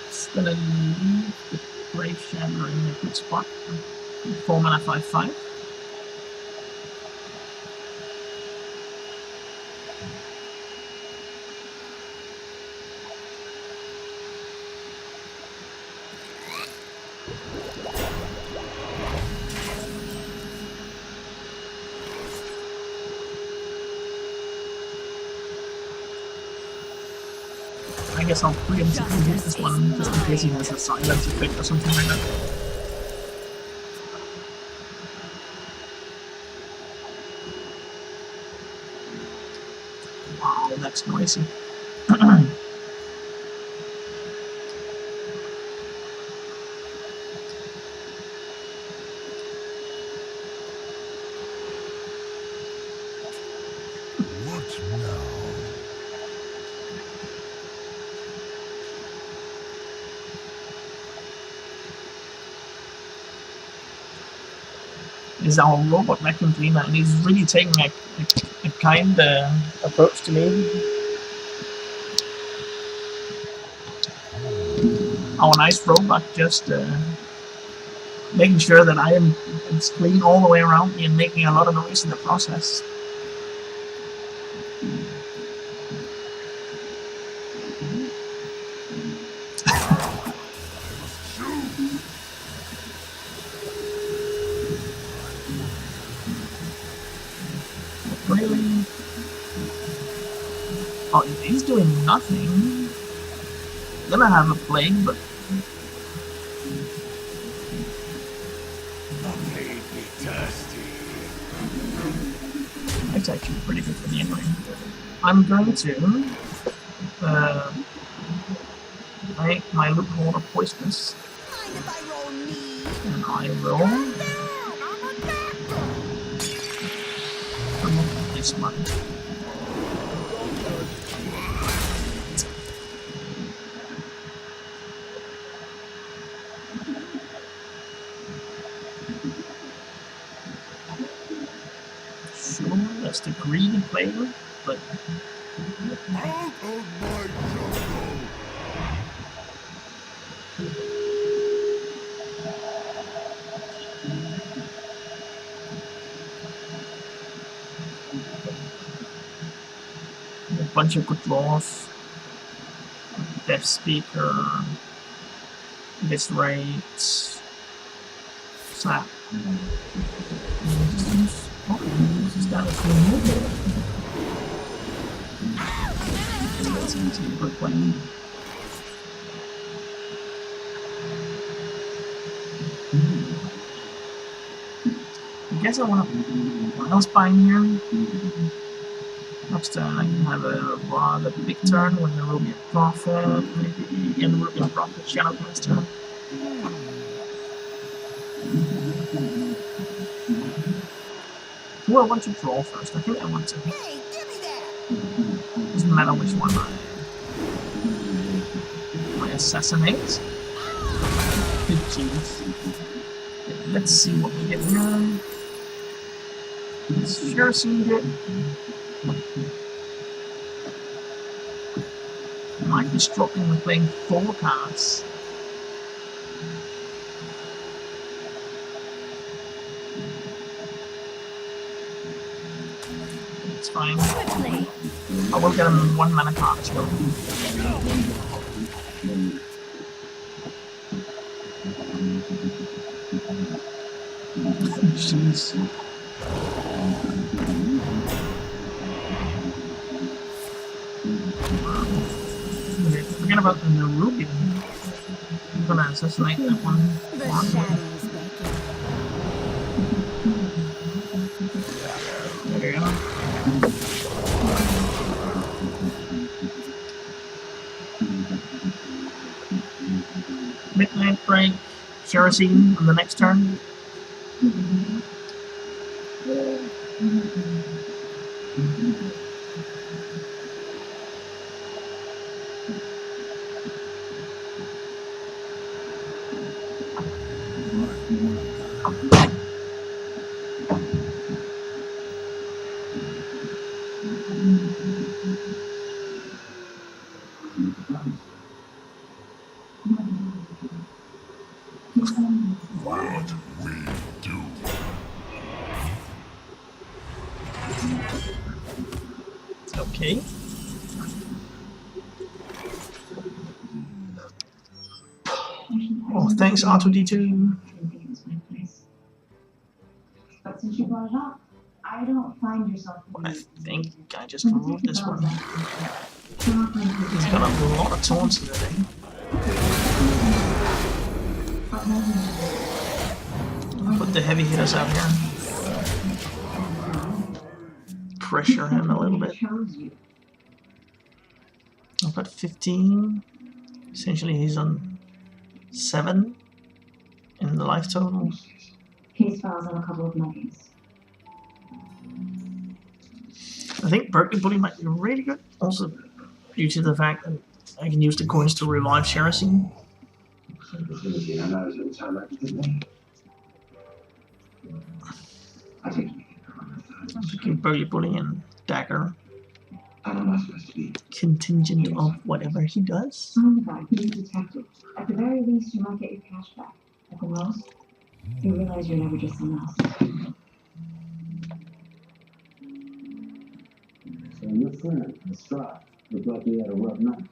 It's gonna leave the Grave Shatter in a good spot. 4 mana 5/5. I guess I'll preemptively hit this one just in case he has a silence effect or something like that. Wow, that's noisy. What now? Is our robot vacuum cleaner, and he's really taking a kind approach to me. Our nice robot just making sure that I am it's clean all the way around me and making a lot of noise in the process. Really? Oh, if he's doing nothing, then I have a plague, but it's actually pretty good for me anyway. I'm going to make my loot holder poisonous, Mind if I roll me? and I will Down, I'm a doctor. remove this one. Sure, that's the greedy flavor, but Out of my jungle! a bunch of good draws. Death Speaker, Eviscerate, Slap. This is that as removal. That seems to be a good plan. I guess I want to Wild Spine here. Next turn I can have a rather big turn with the Ruby Prophet, maybe in Ruby Prophet Shadow next turn. Do I want to draw first? I think I want to. Hey, give me that. Doesn't matter which one I assassinate. Good jeez. Okay, let's see what we get here. This sure seemed good. Might be struggling with playing 4 cards. It's fine. Quickly. I will get him 1 mana card as well. Jeez. Okay, forget about the Ruby. I'm gonna assassinate that one. The shadows beckon. There you go. Midnight Break, Kerosene on the next turn. What we do. Okay. Oh, thanks R2D2. But since you brought it up, I don't find yourself. I think I just removed this one. He's got a lot of taunts in the thing. Put the heavy hitters out here. Pressure him a little bit. I've got 15. Essentially, he's on 7 in the life total. Case files on a couple of nuggets. I think Berkeley Bully might be really good, also due to the fact that I can use the coins to revive Sherazine. I'm picking Berkeley Bully and Dagger. Contingent of whatever he does. I'm the guy who's a detective. At the very least, you might get your cash back. At the most, you realize you're never just someone else. So your friend, the Stride, looked like he had a rough night.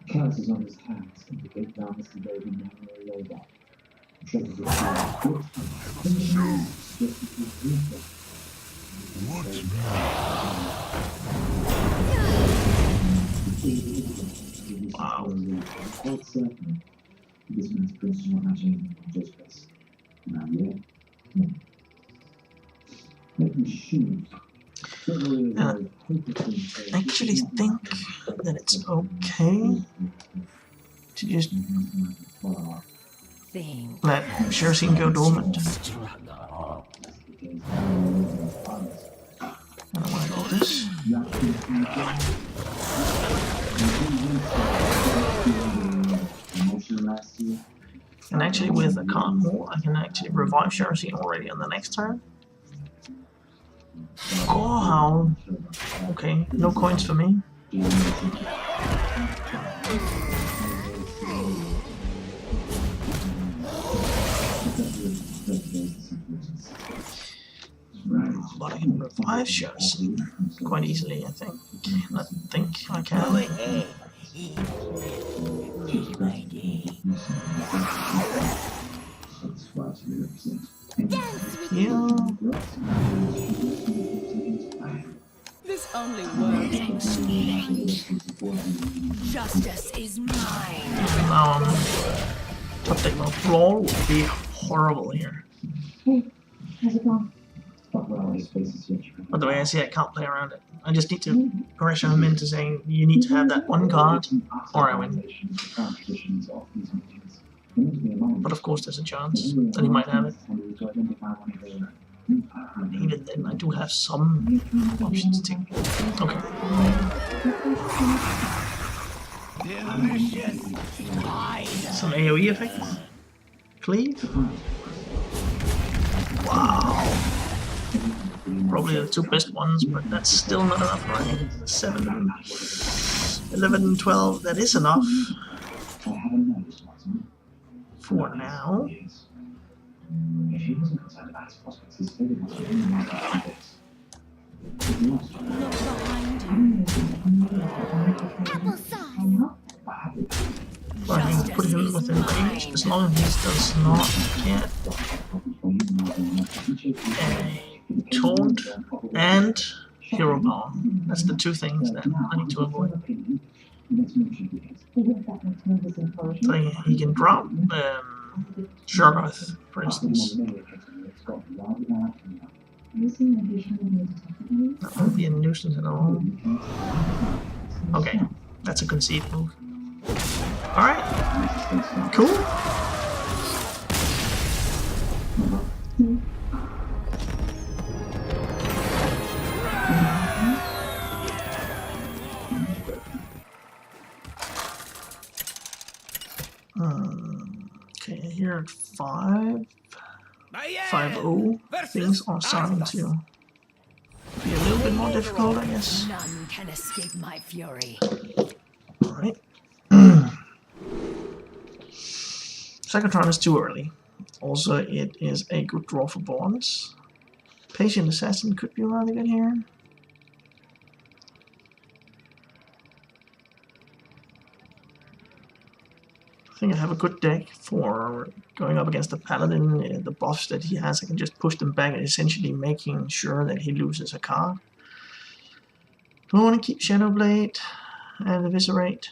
Chaos is on his hands, and the gate down Mr. Baby never laid out. Treasures of What Wow. Quite certain this man's prince not matching on just best. Not yet. Making shoes. I actually think that it's okay to just Thing. let Sherazine go dormant. I don't want to do this. And actually with a card more, I can actually revive Sherazine already on the next turn. Gorehound. Okay, no coins for me. But I can revive Sherazine quite easily, I think. I think I can. Yeah. This only works. Justice is mine. Top deck mode brawl would be horrible here. Hey, how's it going? By the way, I see I can't play around it. I just need to pressure him into saying you need to have that one card or I win. But of course there's a chance that he might have it. Even then I do have some options too. Okay. Some AoE effects. Cleave. Wow. Probably the two best ones, but that's still not enough, right? 7, 11, 12, that is enough. For now. If he wasn't concerned about his prospects, his failure must have been in Well, I can put him within range as long as he does not get a taunt and hero power. That's the two things that I need to avoid. So he can drop Shargoth, for instance. That won't be a nuisance at all. Okay, that's a concede move. Alright, cool. Okay, here at 5. 5-0, things are starting to Be a little bit more difficult, I guess. None can escape my fury. Alright. Psychotron is too early. Also, it is a good draw for bonds. Patient Assassin could be rather good here. I think I have a good deck for going up against the Paladin. The buffs that he has, I can just push them back, essentially making sure that he loses a card. Do I want to keep Shadowblade and Eviscerate?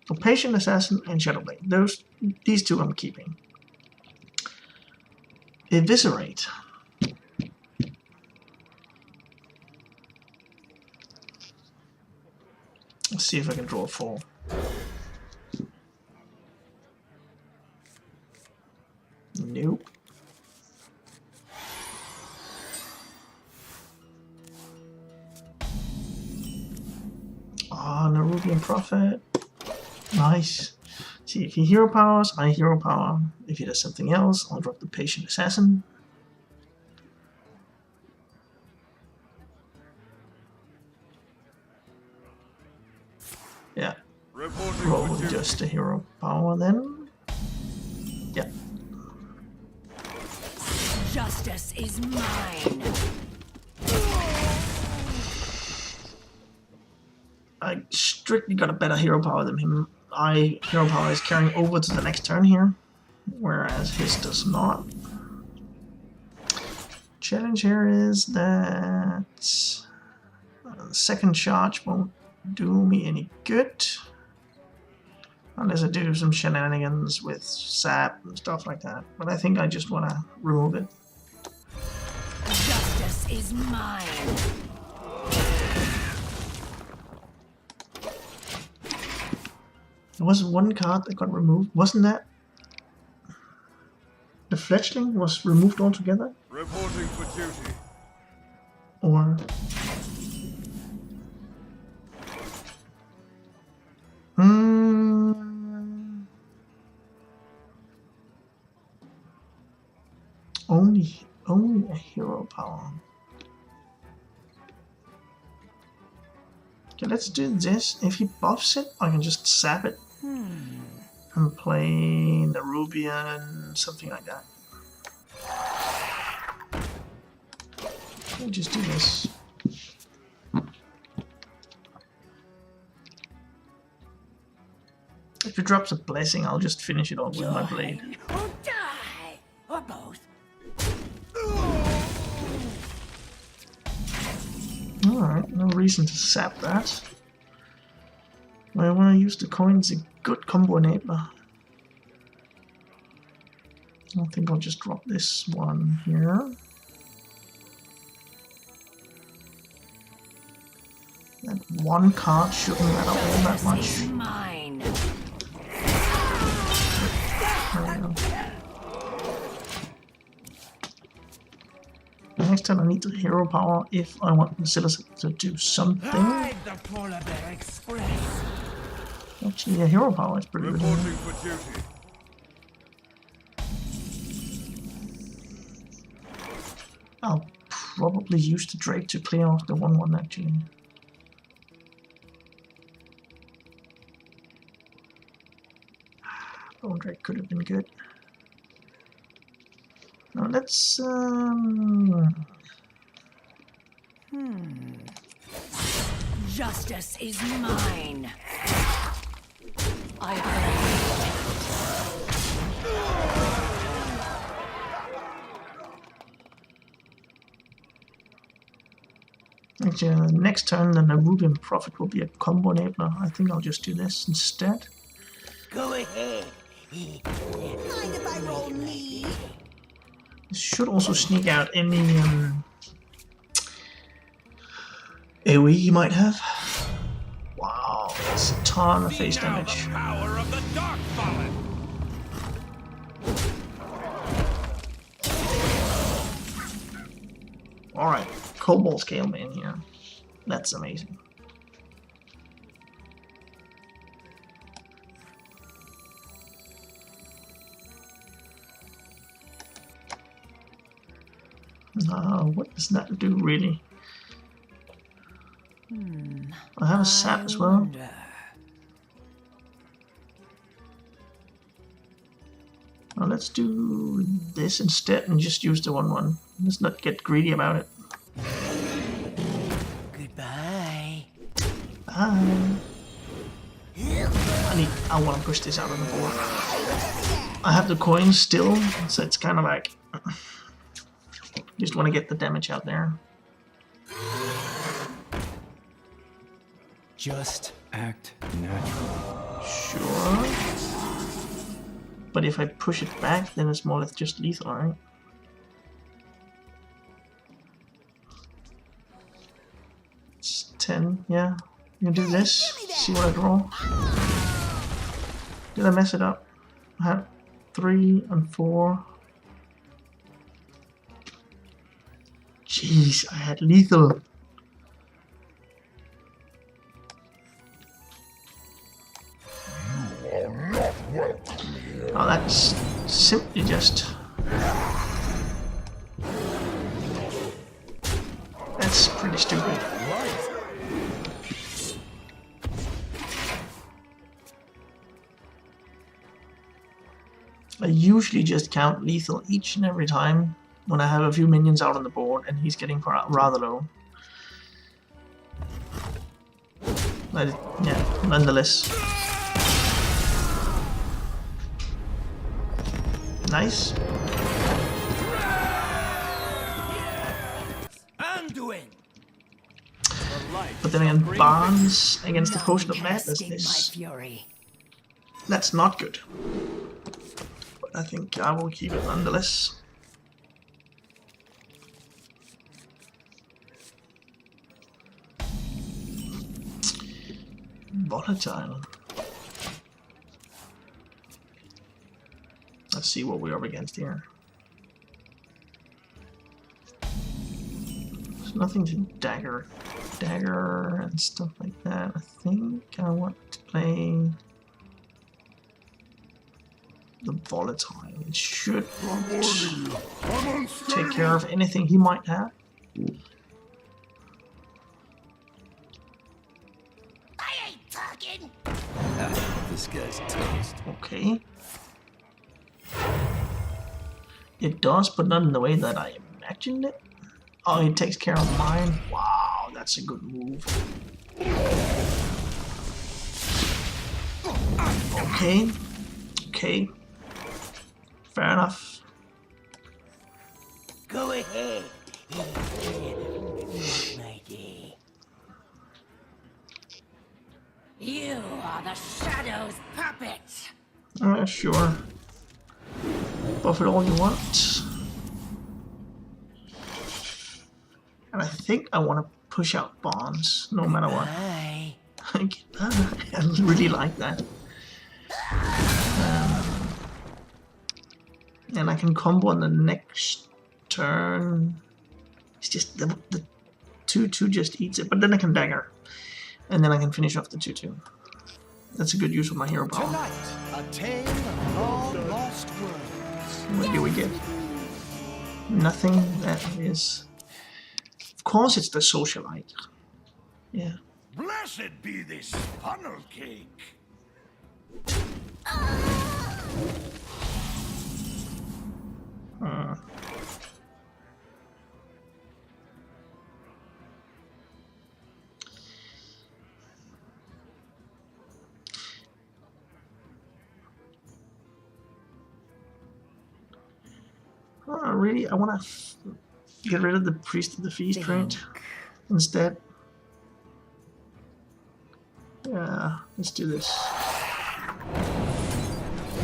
So Patient Assassin and Shadowblade. These two I'm keeping. Eviscerate. Let's see if I can draw a 4. Nope. Ah, Nerubian Prophet. Nice. See, if he hero powers, I hero power. If he does something else, I'll drop the Patient Assassin. Yeah. Roll just a hero power then. Yeah. Justice is mine. I strictly got a better hero power than him. Hero power is carrying over to the next turn here, whereas his does not. Challenge here is that the second charge won't do me any good. Unless I do some shenanigans with sap and stuff like that. But I think I just want to remove it. Justice is mine. There was one card that got removed. Wasn't that? The fledgling was removed altogether? Reporting for duty. Or... Only a hero power. Okay, let's do this. If he buffs it, I can just sap it and play the Rubian, something like that. We'll just do this. If he drops a blessing, I'll just finish it off with my blade. Or die, or both. Alright, no reason to sap that. I want to use the coins, a good combo enabler. I think I'll just drop this one here. That one card shouldn't matter all that much. Mine. There we go. Next time I need the hero power if I want Basilisca to do something. Ride the Polar Bear Express. Actually, a hero power is pretty good. Reporting for duty. I'll probably use the Drake to clear off the 1/1 actually. Bone Drake could have been good. Now let's Justice is mine. I actually next turn the Nerubian Prophet will be a combo enabler. I think I'll just do this instead. Go ahead. Mind if I roll me? This should also sneak out any AoE he might have. Wow, that's a ton of face damage. Power of the Dark Fallen. Alright, Cobalt Scale Man here. That's amazing. What does that do really? I have a sap as well. wonder. Well, let's do this instead and just use the 1/1. Let's not get greedy about it. Goodbye. Bye. I want to push this out on the board. I have the coins still, so it's kind of like just want to get the damage out there. Just act natural. Sure. But if I push it back, then it's more or less just lethal, right? It's 10, yeah. You can do this. See what I draw. Did I mess it up? I had 3 and 4. Jeez, I had lethal. Oh, that's simply just... That's pretty stupid. I usually just count lethal each and every time when I have a few minions out on the board and he's getting rather low. But yeah, nonetheless. Nice. Anduin! But then again, Barnes against the Potion of Madness Casting my is... fury. That's not good. But I think I will keep it nonetheless. Volatile. Let's see what we're up against here. There's nothing to dagger and stuff like that. I think I want to play the volatile. It should take care of anything he might have. I ain't talking. This guy's toast. Okay. It does, but not in the way that I imagined it. Oh, he takes care of mine. Wow, that's a good move. Okay. Okay. Fair enough. Go ahead. My day. You are the Shadow's puppet. Sure. Buff it all you want. And I think I want to push out Bonds, no matter what. Bye. I really like that. And I can combo on the next turn. It's just the 2/2 just eats it, but then I can dagger. And then I can finish off the 2/2. That's a good use of my hero power. Tonight, a tale of long lost worlds. What do we get? Nothing. That is... Of course it's the socialite. Yeah. Blessed be this funnel cake. Really? I want to get rid of the Priest of the Feast, right? Instead. Yeah, let's do this.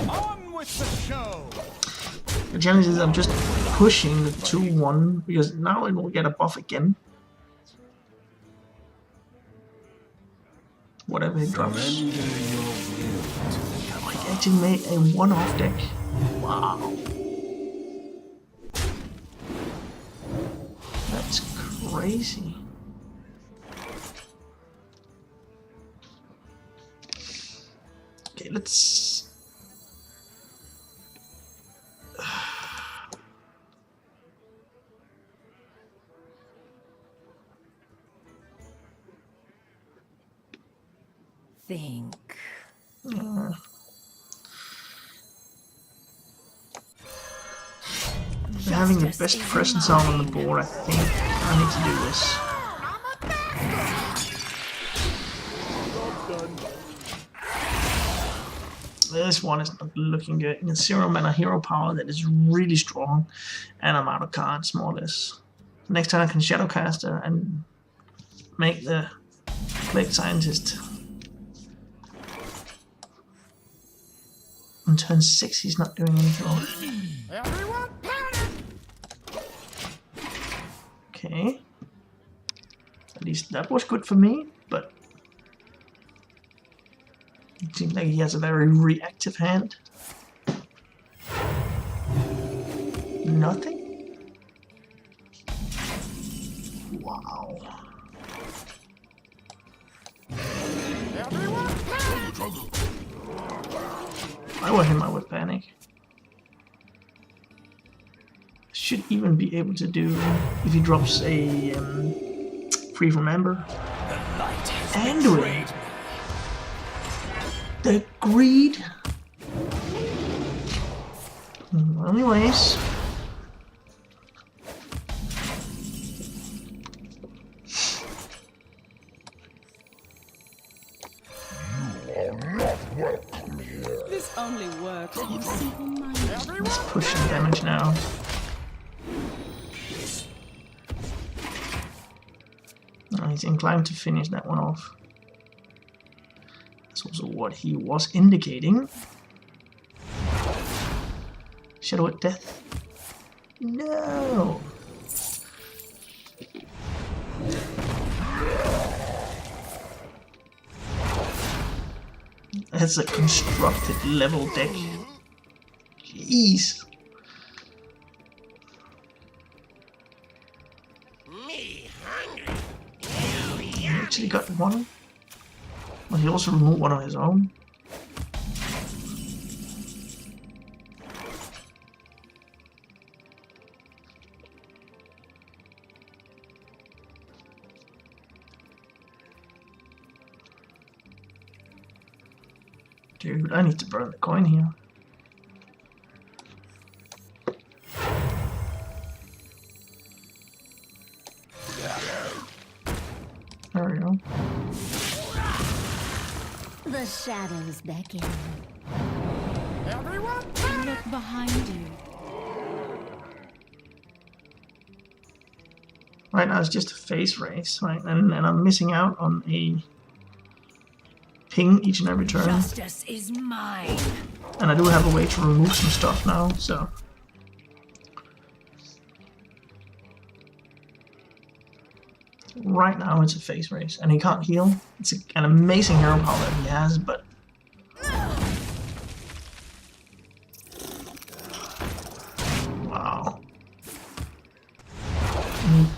On with the show! The challenge is I'm just pushing the 2/1 because now it will get a buff again. Whatever it drops. I actually made a one-off deck. Wow. That's crazy. Okay, let's... think. Having the best presence out on the board, I think I need to do this. This one is not looking good. In 0 mana hero power that is really strong, and I'm out of cards more or less. Next time I can Shadowcaster and make the Plague Scientist. On turn 6 he's not doing anything. Okay. At least that was good for me, but it seems like he has a very reactive hand. Nothing? Wow. I will hit my with panic. Should even be able to do if he drops a free from Ember. And win. The greed. Anyways. This only works on the simple mind. Let's push some damage now. Oh, he's inclined to finish that one off. That's also what he was indicating. Shadow at death. No! That's a constructed level deck. Jeez. He actually got one. Well, he also removed one on his own. Dude, I need to burn the coin here. There we go. The shadows beckon. Look behind you. Right now it's just a face race, right? And I'm missing out on a ping each and every turn. Justice is mine. And I do have a way to remove some stuff now, so. Right now it's a face race, and he can't heal. It's an amazing hero power that he has, but wow. And he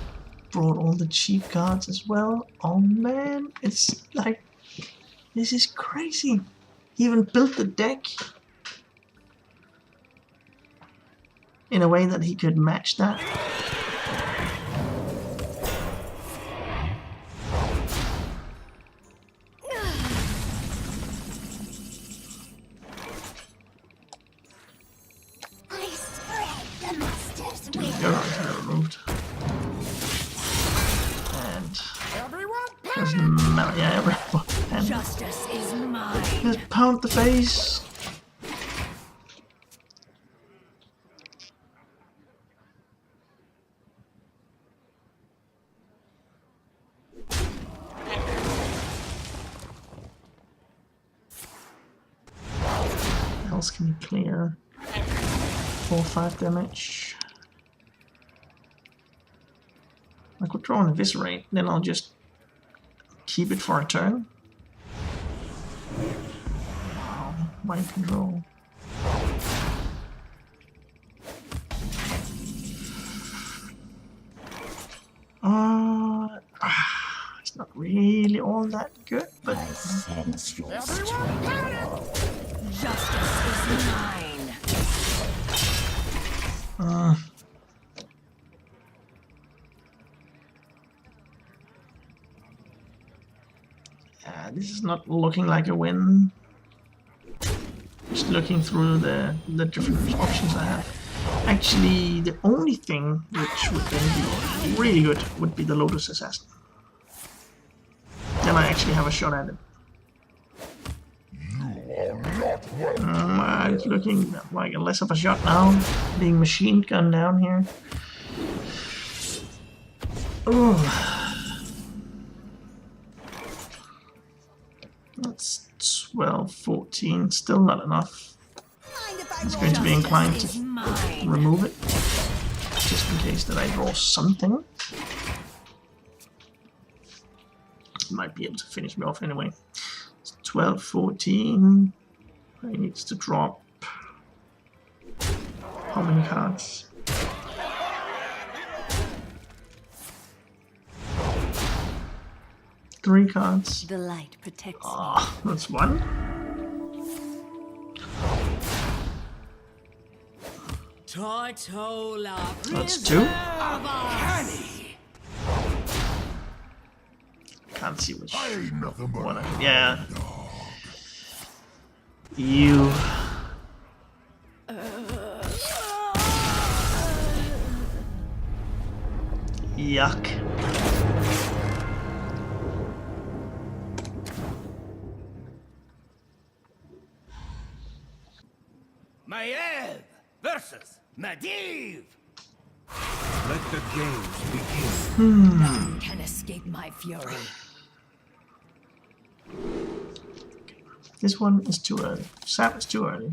brought all the cheap cards as well. Oh man, it's like, this is crazy. He even built the deck in a way that he could match that. I spread the master's Dude, will. you're already removed. And doesn't matter, yeah, everyone. And Justice is mine. just pound the face. What else can we clear? 4-5 damage. I could draw an Eviscerate, then I'll just keep it for a turn. Wow, mind control. It's not really all that good, but Justice is mine. This is not looking like a win. Just looking through the different options I have. Actually, the only thing which would then be really good would be the Lotus Assassin. Then I actually have a shot at it. It's looking like less of a shot now, being machine gunned down here. Ooh. That's 12, 14, still not enough. It's going to be inclined to remove it, just in case that I draw something. Might be able to finish me off anyway. It's 12, 14. He needs to drop how many cards? 3 cards. The light protects Ah, that's 1. That's 2. Can't see which one. Yeah. You. Yuck. Maiev versus Medivh. Let the games begin. None can escape my fury. This one is too early. Sap is too early.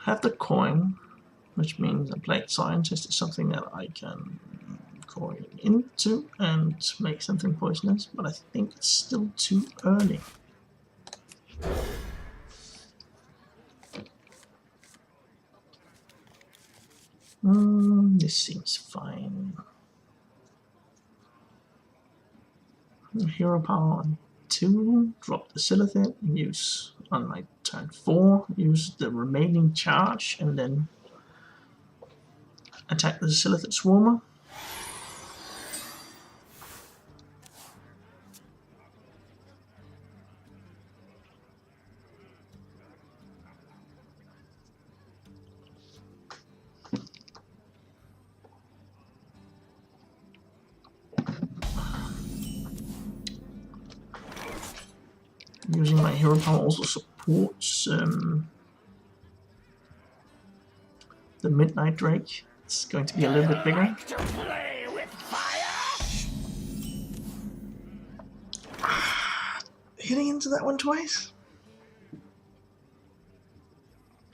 Have the coin, which means a Blade Scientist is something that I can coin into and make something poisonous, but I think it's still too early. This seems fine. Hero power on 2, drop the Silithid, and use on my turn 4, use the remaining charge, and then attack the Silithid Swarmer. Using my hero power also supports the Midnight Drake. It's going to be a little bit bigger. Hitting into that one twice?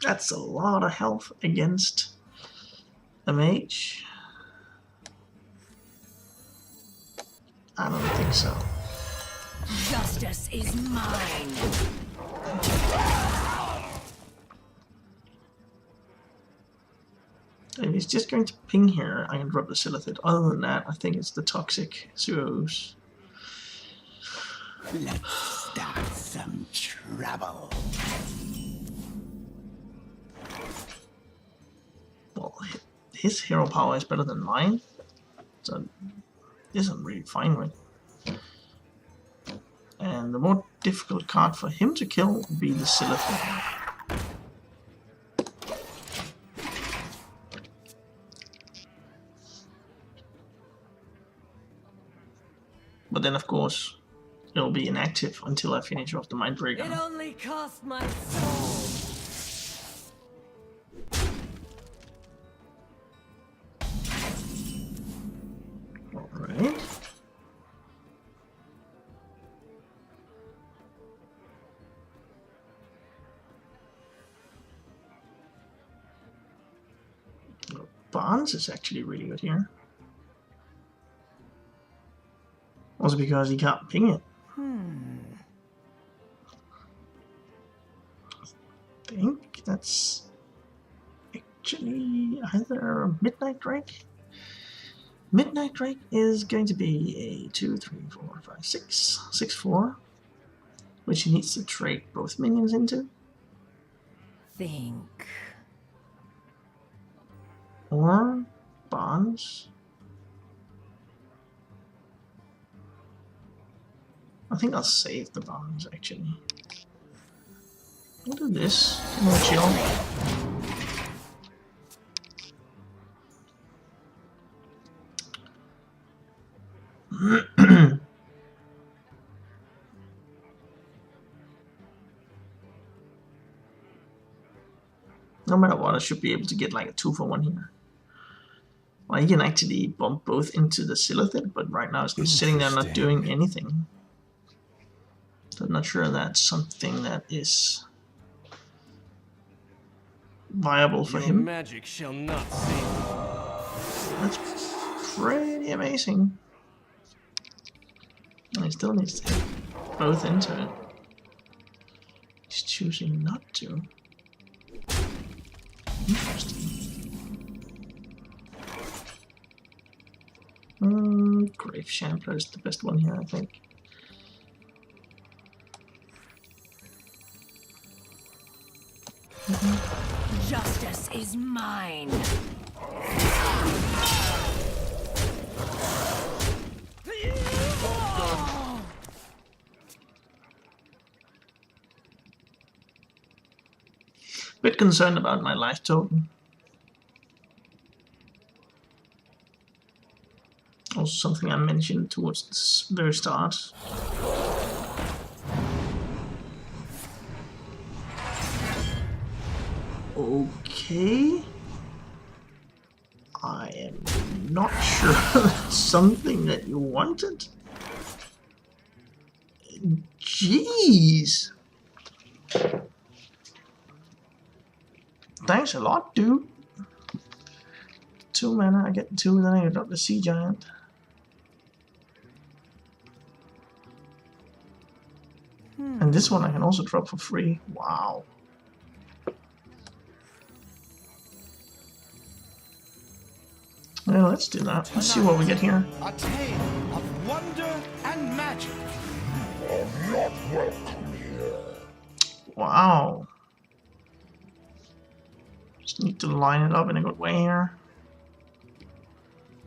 That's a lot of health against a mage. I don't think so. Justice is mine. If he's just going to ping here, I can drop the Silithid. Other than that, I think it's the toxic Zeus. Let's start some trouble. Well, his hero power is better than mine, so this I'm really fine with. And the more difficult card for him to kill would be the Silithid. But then, of course, it'll be inactive until I finish off the Mindbreaker. It only cost my soul. Alright. Barnes is actually really good here. Also because he can't ping it. I think that's actually either Midnight Drake. Midnight Drake is going to be a 2, 3, 4, 5, 6, 6, 4, which he needs to trade both minions into. Think. Or Barnes. I think I'll save the bombs actually. We'll do this. More chill. No matter what, I should be able to get like a 2-for-1 here. Well, you can actually bump both into the Silithid, but right now it's just sitting there not doing anything. So I'm not sure that's something that is viable for him. Magic shall not save me. That's pretty amazing. And he still needs to hit both into it. He's choosing not to. Interesting. Grave Shambler is the best one here, I think. Justice is mine. Bit concerned about my life token. Also something I mentioned towards the very start. Okay. I am not sure that's something that you wanted. Jeez. Thanks a lot, dude. 2 mana, I get 2, then I got the Sea Giant. And this one I can also drop for free. Wow. Well, let's do that. Let's see what we get here. A tale of wonder and magic. Wow. Just need to line it up in a good way here.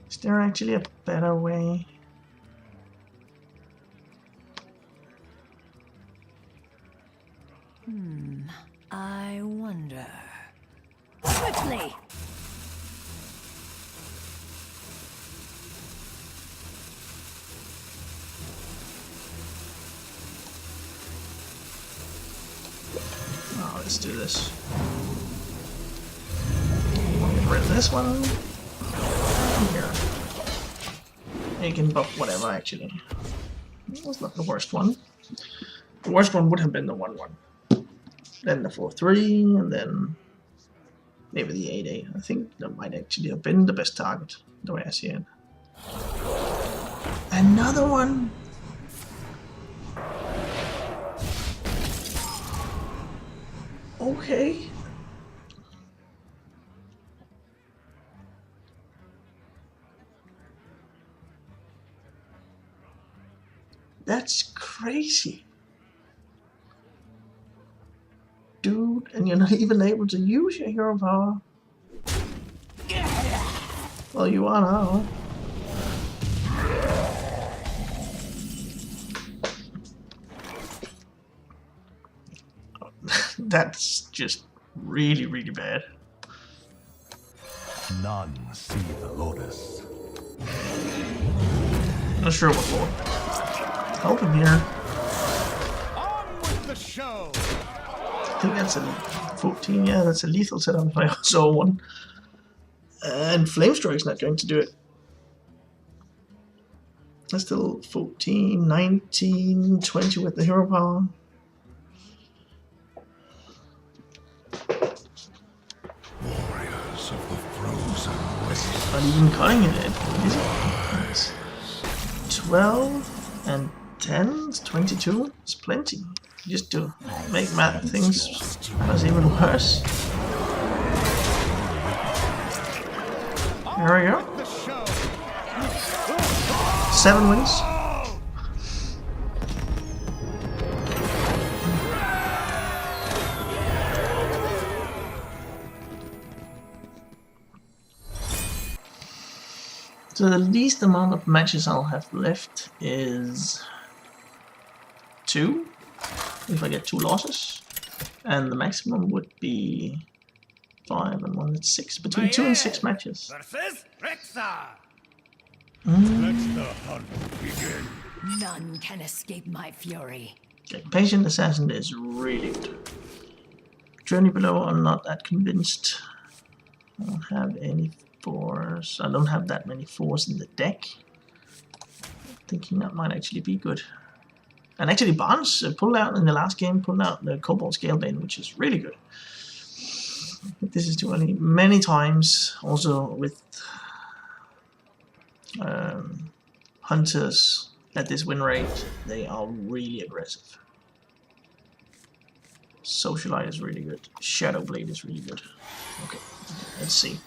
Is there actually a better way? I wonder. Quickly! Oh, let's do this. Get rid of this one. Here. You can buff whatever, actually. That's not the worst one. The worst one would have been the 1-1. Then the 4-3, and then maybe the 8-8. I think that might actually have been the best target, the way I see it. Another one! Okay. That's crazy. Dude, and you're not even able to use your hero power. Well, you are now. That's just really, really bad. None see the lotus. Not sure what will help him here. On with the show. I think that's a 14, yeah, that's a lethal setup. I saw one. And Flamestrike's not going to do it. That's still 14, 19, 20 with the hero power. Warriors of the frozen It's not even cutting it, is it? It's 12 and 10, it's 22. It's plenty. Just to make math things was even worse. There we go. 7 wins. So the least amount of matches I'll have left is 2 if I get 2 losses, and the maximum would be 5 and 1. That's 6. Between 2 and 6 matches. Versus Rexa. Let the hunt begin. None can escape my fury. Okay, Patient Assassin is really good. Journey Below, I'm not that convinced. I don't have any 4s. I don't have that many 4s in the deck. Thinking that might actually be good. And actually Barnes pulled out in the last game, pulled out the Cobalt Scalebane, which is really good. But this is too early. Many times, also with hunters at this win rate, they are really aggressive. Socialite is really good. Shadowblade is really good. Okay, let's see.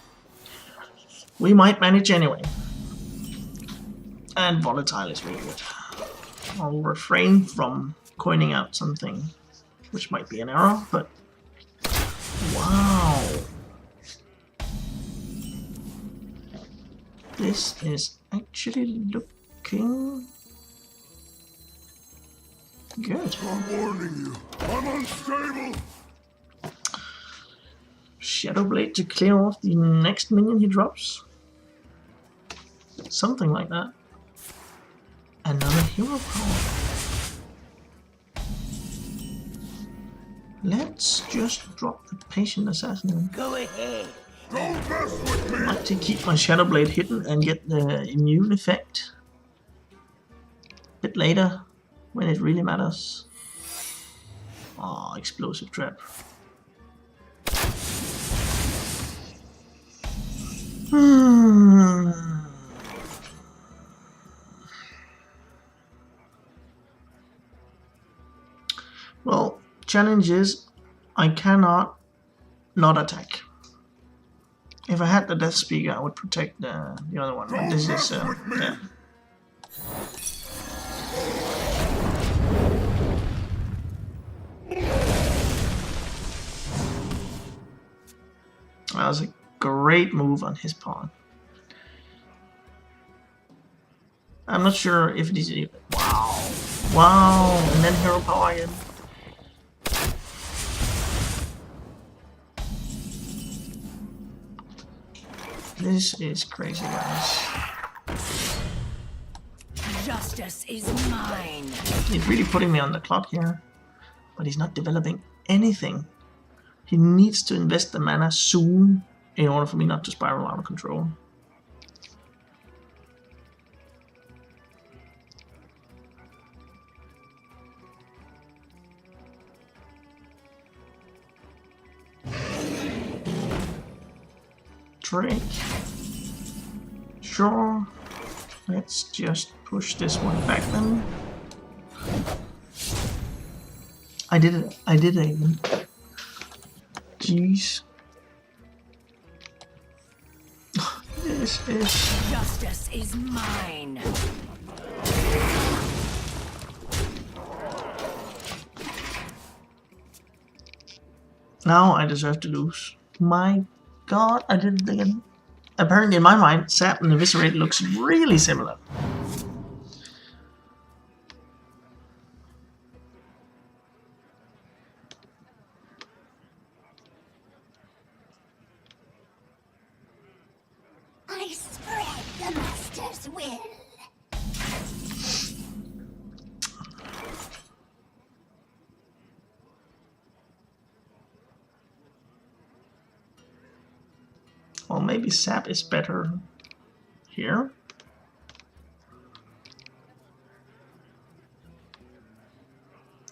We might manage anyway. And Volatile is really good. I'll refrain from coining out something which might be an error, but wow! This is actually looking good. I'm warning you. I'm unstable. Shadowblade to clear off the next minion he drops. Something like that. Another hero power. Let's just drop the Patient Assassin. Go ahead. Don't mess with me. I like to keep my Shadowblade hidden and get the immune effect a bit later when it really matters. Oh, explosive trap. Well, challenge is I cannot not attack. If I had the Death Speaker, I would protect the other one. But this is yeah. That was a great move on his part. I'm not sure if it is even. Wow. Wow. And then hero power again. This is crazy, guys. Justice is mine. He's really putting me on the clock here. But he's not developing anything. He needs to invest the mana soon in order for me not to spiral out of control. Drake. Sure. Let's just push this one back then. I did it even. Jeez. This is... Justice is mine. Now I deserve to lose. My god, I did it again. Apparently in my mind, Sap and Eviscerate looks really similar. I spread the master's will. Well, maybe Sap is better here.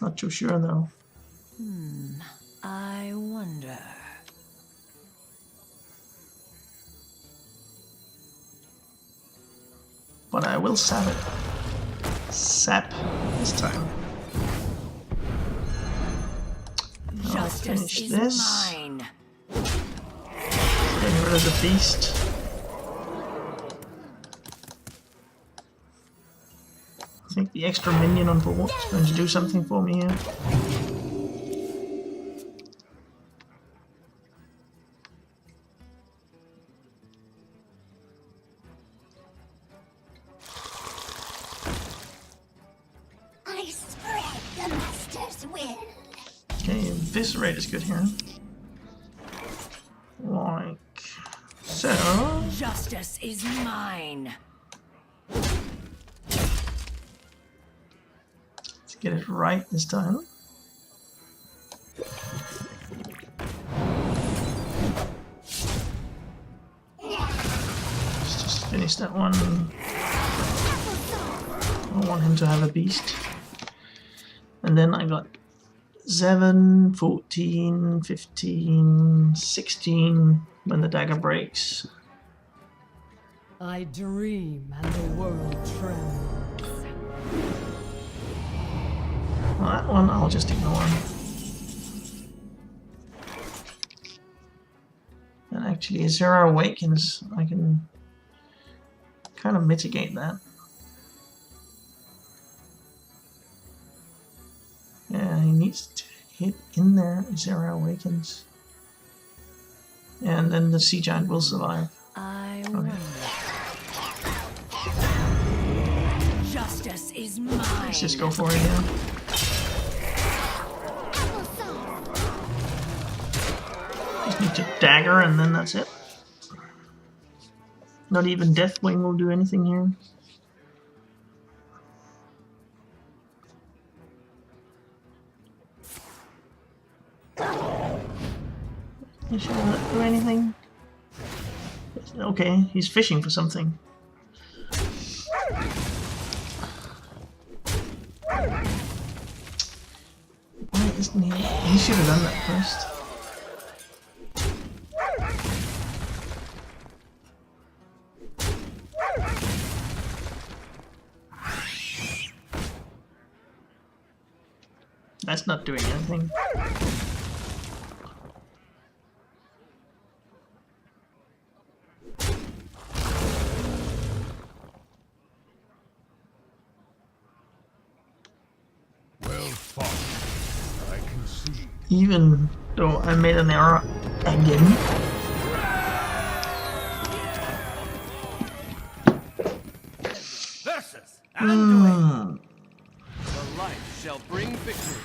Not too sure though. I wonder. But I will sap it. Sap this time. I'll Justice finish is this. mine. Getting rid of the beast. I think the extra minion on board is going to do something for me here. I spread the Eviscerate is good here. Like so. Justice is mine. Let's get it right this time. Let's just finish that one. I want him to have a beast. And then I got 7, 14, 15, 16 when the dagger breaks. I dream and the world trembles. Well, that one I'll just ignore. And actually, Azura Awakens, I can kind of mitigate that. Yeah, he needs to hit in there. Azura Awakens. And then the Sea Giant will survive. I wonder. Justice is mine. Let's just go for it again. Just need to dagger and then that's it. Not even Deathwing will do anything here. Should I not do anything? Okay, he's fishing for something. Why isn't he? He should have done that first. That's not doing anything. Even though I made an error again. Versus Anduin. The light shall bring victory.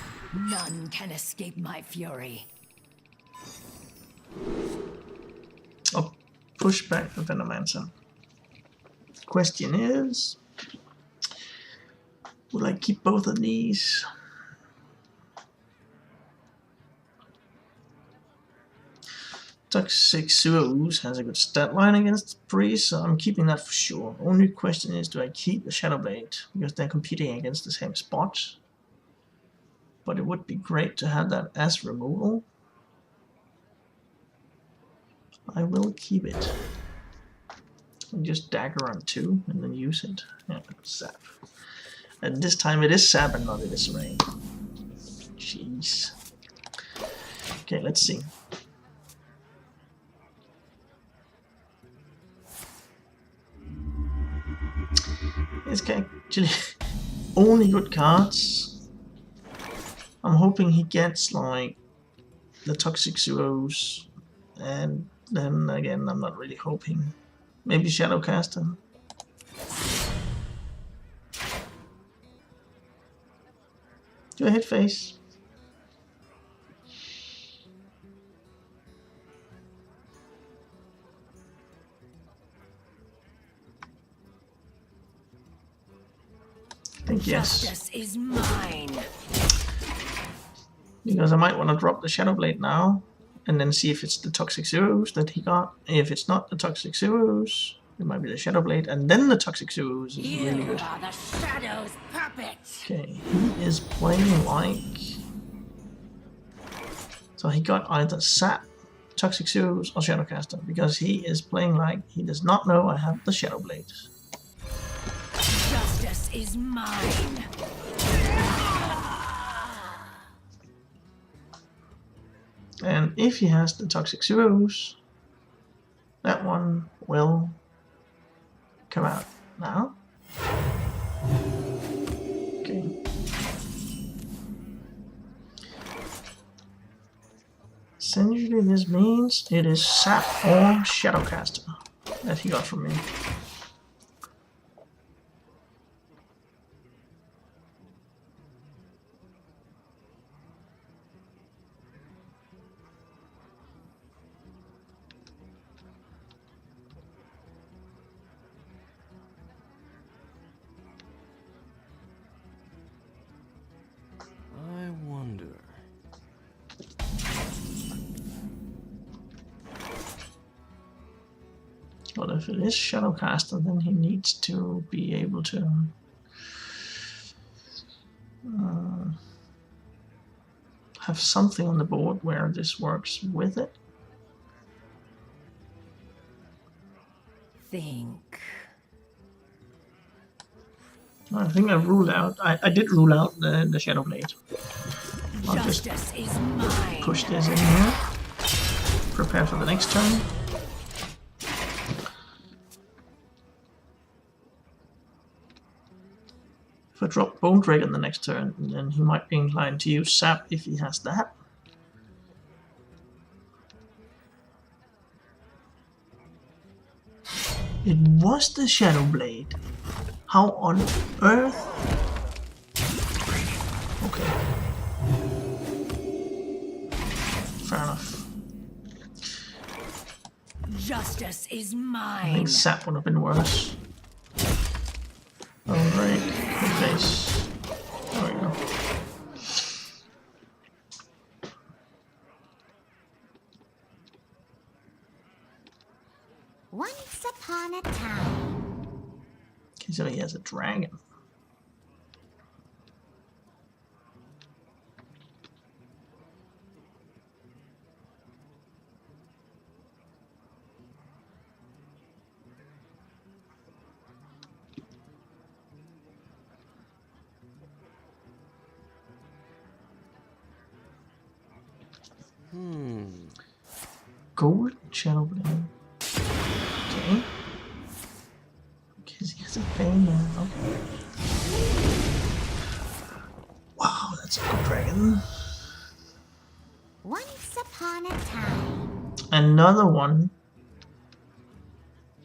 None can escape my fury. I'll push back the Venomancer. Question is, will I keep both of these? Toxic Sewer Ooze has a good stat line against Priest, so I'm keeping that for sure. Only question is, do I keep the Shadow Blade? Because they're competing against the same spot. But it would be great to have that as removal. I will keep it. And just dagger on 2 and then use it. Yeah, sap. And this time it is sap and not eviscerate. Jeez. Okay, let's see. It's actually only good cards. I'm hoping he gets like the Toxic Zeros, and then again I'm not really hoping. Maybe Shadowcaster. Do I hit face? I think yes. Justice is mine. Because I might want to drop the Shadow Blade now, and then see if it's the Toxic Zeros that he got. If it's not the Toxic Zeros, it might be the Shadow Blade, and then the Toxic Zeros is really good. You are the Shadow's puppet. Okay, he is playing like... So he got either Sap, Toxic Zeros, or Shadowcaster, because he is playing like he does not know I have the Shadow Blade. Justice is mine. And if he has the Toxic Zeros, that one will come out now. Okay. Essentially this means it is Sap or Shadowcaster that he got from me. if it is Shadowcaster, then he needs to be able to have something on the board where this works with it. Think. I think I ruled out. I did rule out the Shadow Blade. I'll just Justice is mine. push this in here. Prepare for the next turn. If I drop Bone Dragon the next turn, then he might be inclined to use Sap if he has that. It was the Shadow Blade. How on earth? Okay. Fair enough. Justice is I mine. think Sap would have been worse. Alright, good face. There we go. Once upon a time. Okay, so he has a dragon. Gold Shadow Blade. Okay. Because he has a bane now. Okay. Wow, that's a good dragon. Once upon a time. Another one.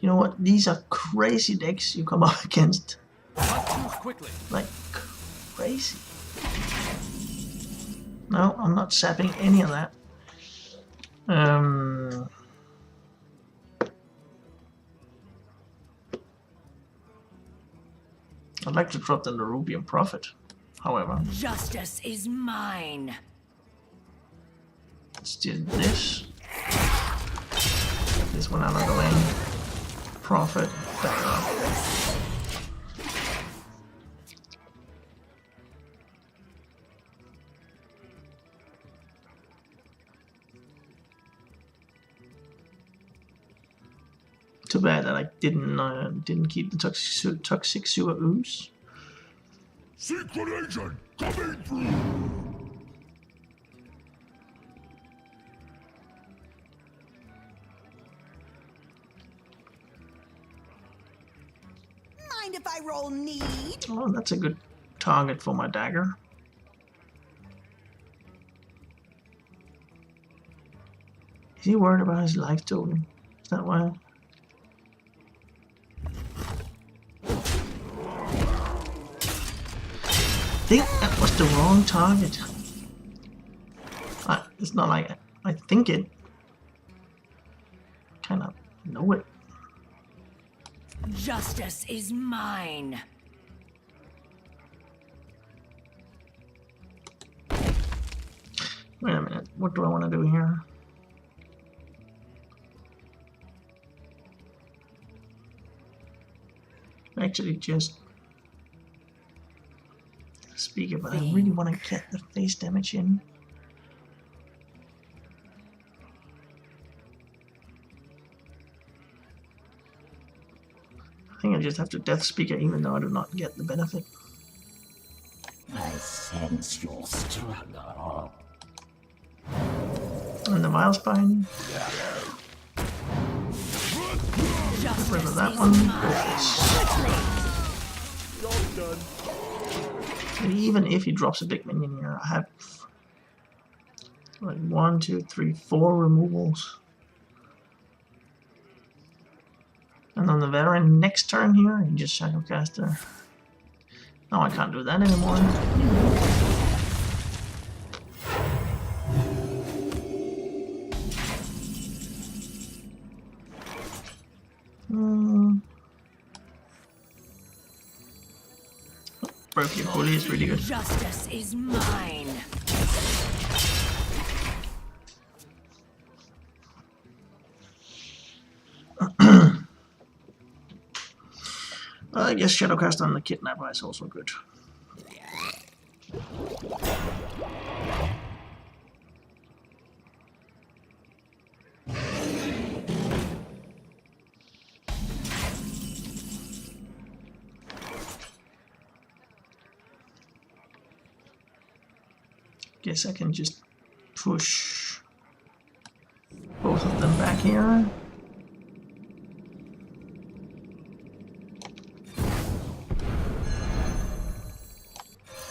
You know what? These are crazy decks you come up against. Not too quickly. Like, crazy. No, I'm not sapping any of that. I'd like to drop the Nerubian Prophet, however. Justice is mine. Let's do this. Get this one out of the way. Prophet, back up. Too bad that I didn't keep the toxic sewer ooze. Secret agent coming through! Mind if I roll need? Oh, that's a good target for my dagger. Is he worried about his life totem? Is that why? I think that was the wrong target. It's not like I think it. Kind of know it. Justice is mine. Wait a minute. What do I want to do here? Actually, just speak of it. I really want to get the face damage in. I think I just have to Death Speaker even though I do not get the benefit. I sense your struggle. And the Milespine. Get rid of that one. Job done. And even if he drops a big minion here, I have like 1, 2, 3, 4 removals. And on the very next turn here, he just Shadowcaster. No, I can't do that anymore. Broke your bully is really good. Justice is mine. I guess Shadowcast on the Kidnapper is also good. Guess I can just push both of them back here.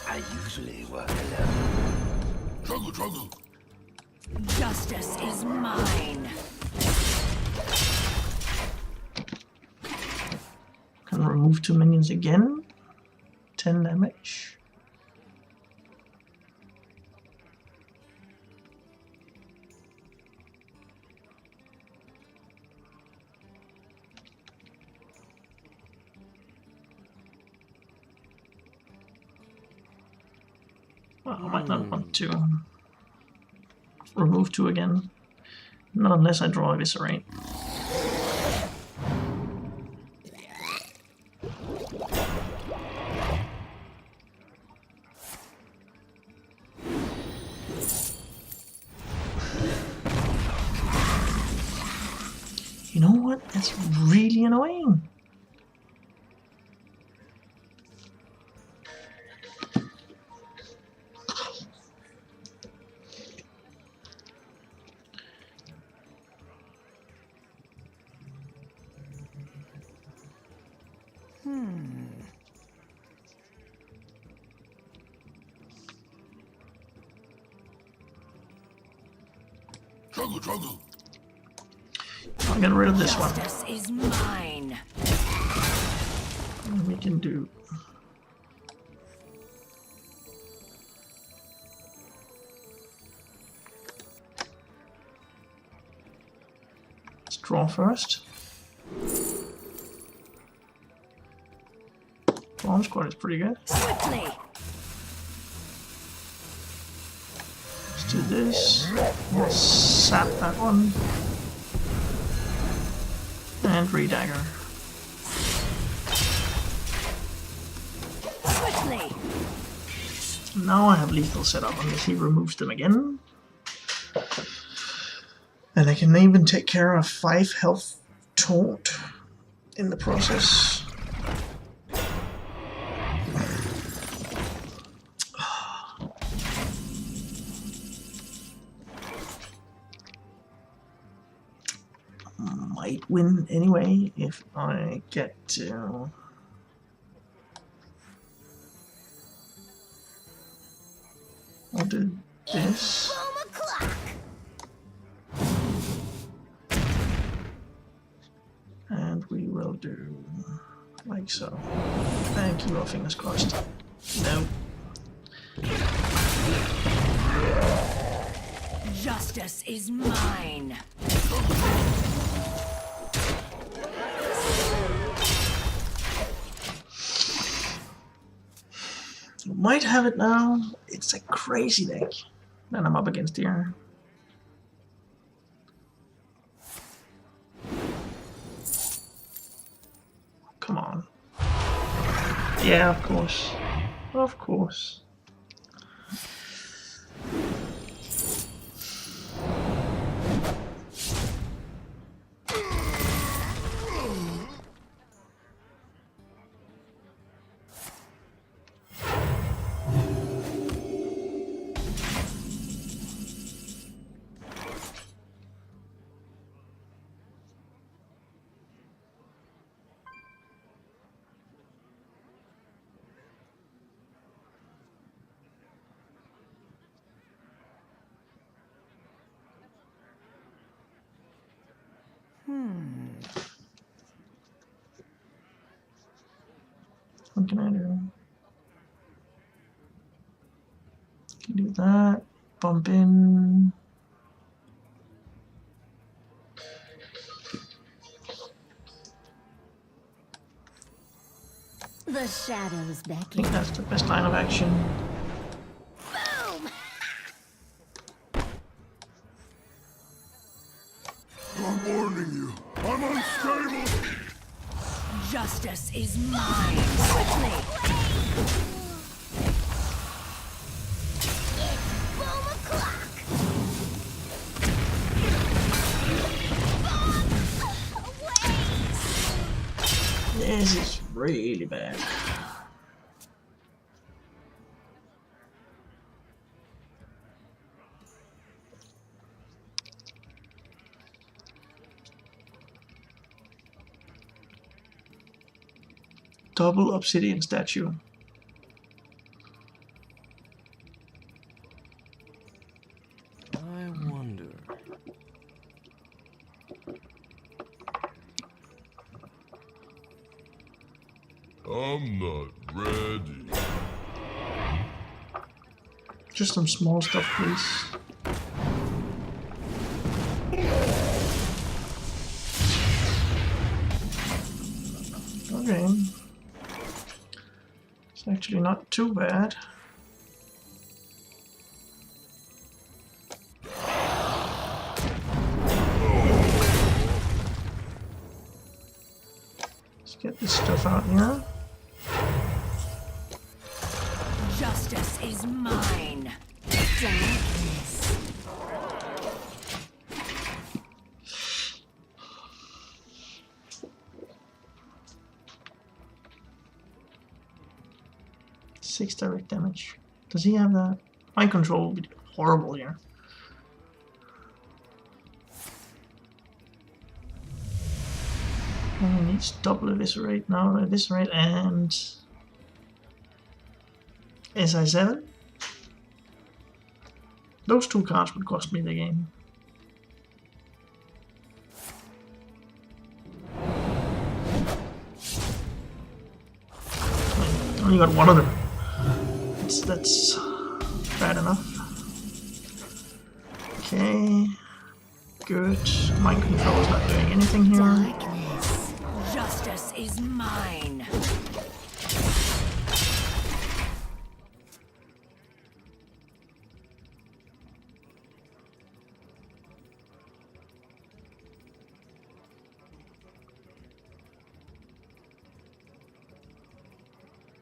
I usually work alone. Trouble. Justice is mine. Can remove 2 minions again. 10 damage. Well, I might not want to remove 2 again. Not unless I draw Eviscerate. You know what? That's really annoying. Trouble. I'll get rid of this one. Justice is mine. And we can do let's draw first. Bomb squad is pretty good. Swiftly. Let's do this. We'll sap that one. And redagger. Swiftly. Now I have lethal set up unless he removes them again. And I can even take care of 5 health taunt in the process. Might win anyway if I get to I'll do this. And we will do like so. And keep our fingers crossed. No. Justice is mine. Might have it now. It's a crazy deck that I'm up against here. Come on. Yeah, of course. Of course. What can I do? Can do that. Bump in. The shadows I beckon. think that's the best line of action. Boom! I'm warning you. I'm unstable. Justice Justice is mine. Quickly. Boom o'clock. This is really bad. Double obsidian statue. I wonder. I'm not ready. Just some small stuff, please. Okay. It's actually not too bad. Let's get this stuff out here. Justice is mine. Darkness. Six direct damage. Does he have that? My control will be horrible here. He needs double eviscerate now, eviscerate and SI7. Those two cards would cost me the game. I only got one of them. That's bad enough. Okay, good. Mind control is not doing anything here. Darkness. Justice is mine.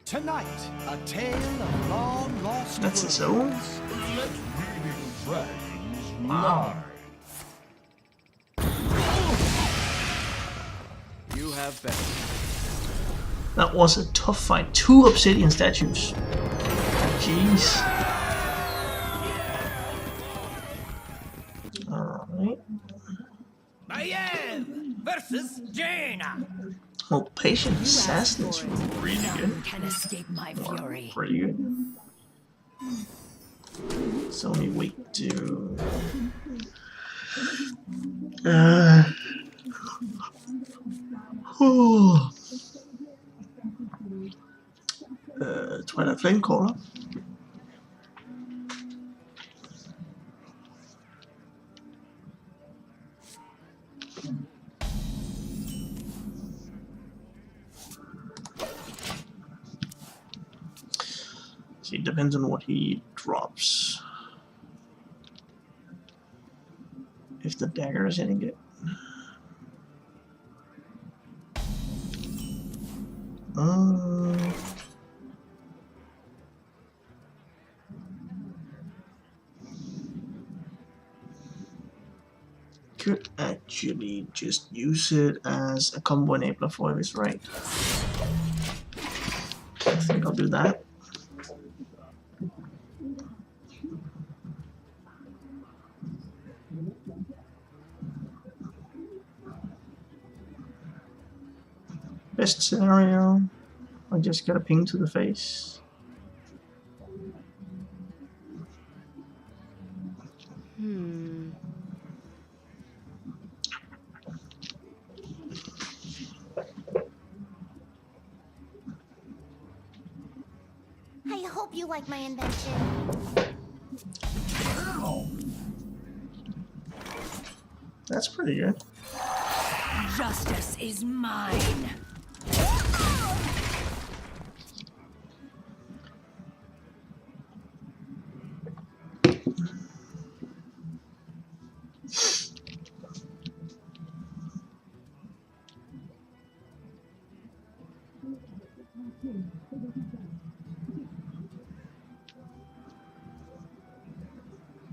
Tonight, a tale of long lost That's his worlds. own. Let reading friends Wow. You have better. That was a tough fight. 2 obsidian statues. Jeez. Alright. Mayan versus Jaina. Well, patient assassin is For it. really None good. can escape my fury. Pretty good. It's only weak to. Oh. Twilight Flamecaller. See, it depends on what he drops. If the dagger is hitting it. Could actually just use it as a combo enabler for his right. I think I'll do that. Best scenario, I just get a ping to the face. I hope you like my invention. That's pretty good. Justice is mine.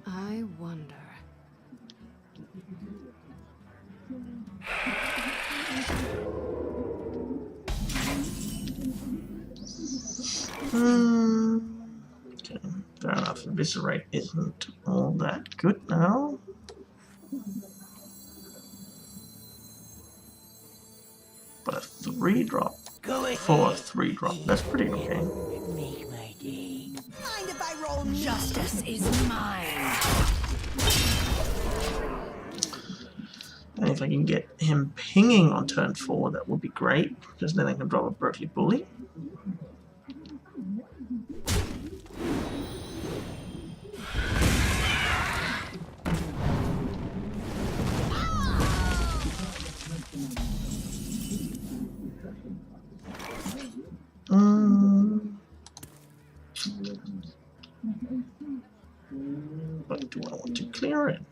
I wonder. Okay, fair enough. Eviscerate isn't all that good now. But a 3-drop for a 3-drop, that's pretty okay. Make my day. Mind if I roll me? Justice is mine. And if I can get him pinging on turn 4, that would be great, because then I can drop a Berkeley Bully. But do I want to clear it?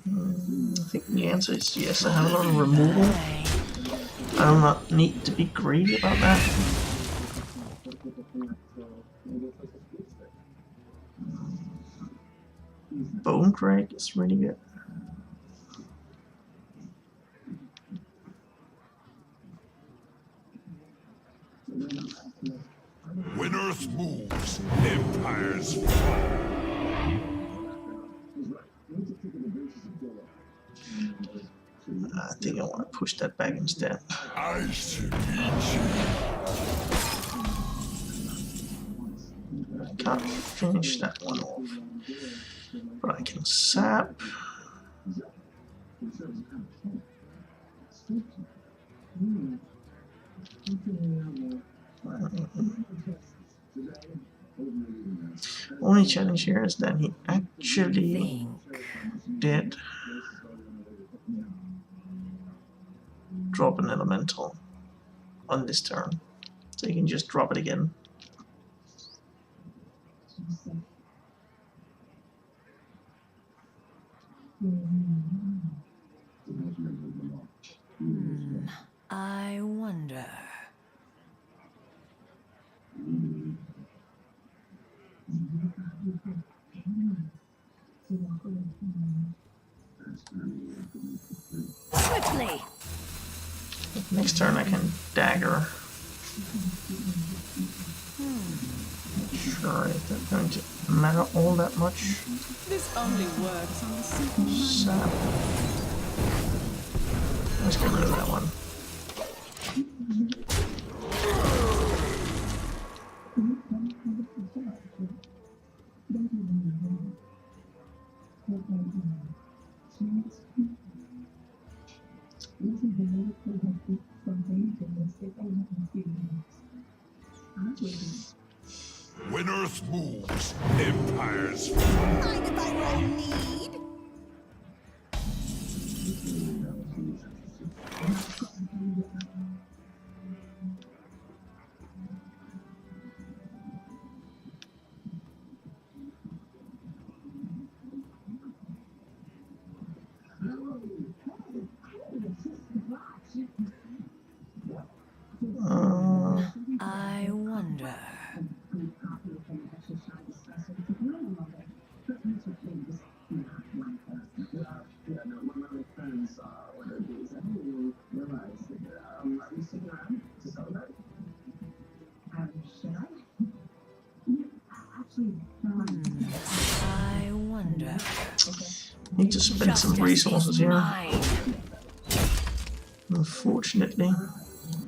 I think the answer is yes. I have a lot of removal. I do not need to be greedy about that. Bone Crack is really good. When Earth moves, empires fall. I think I want to push that back instead. I shall meet you. I can't finish that one off, but I can sap. Only challenge here is that he actually did drop an elemental on this turn, so you can just drop it again. I wonder. Quickly. Next turn I can dagger. Sure, is that going to matter all that much? This only works on the simple. Sap. Let's get rid of that one. When Earth moves, empires fall. Mind if I roll need? I wonder. I wonder. Need to spend some resources here, Mine. unfortunately.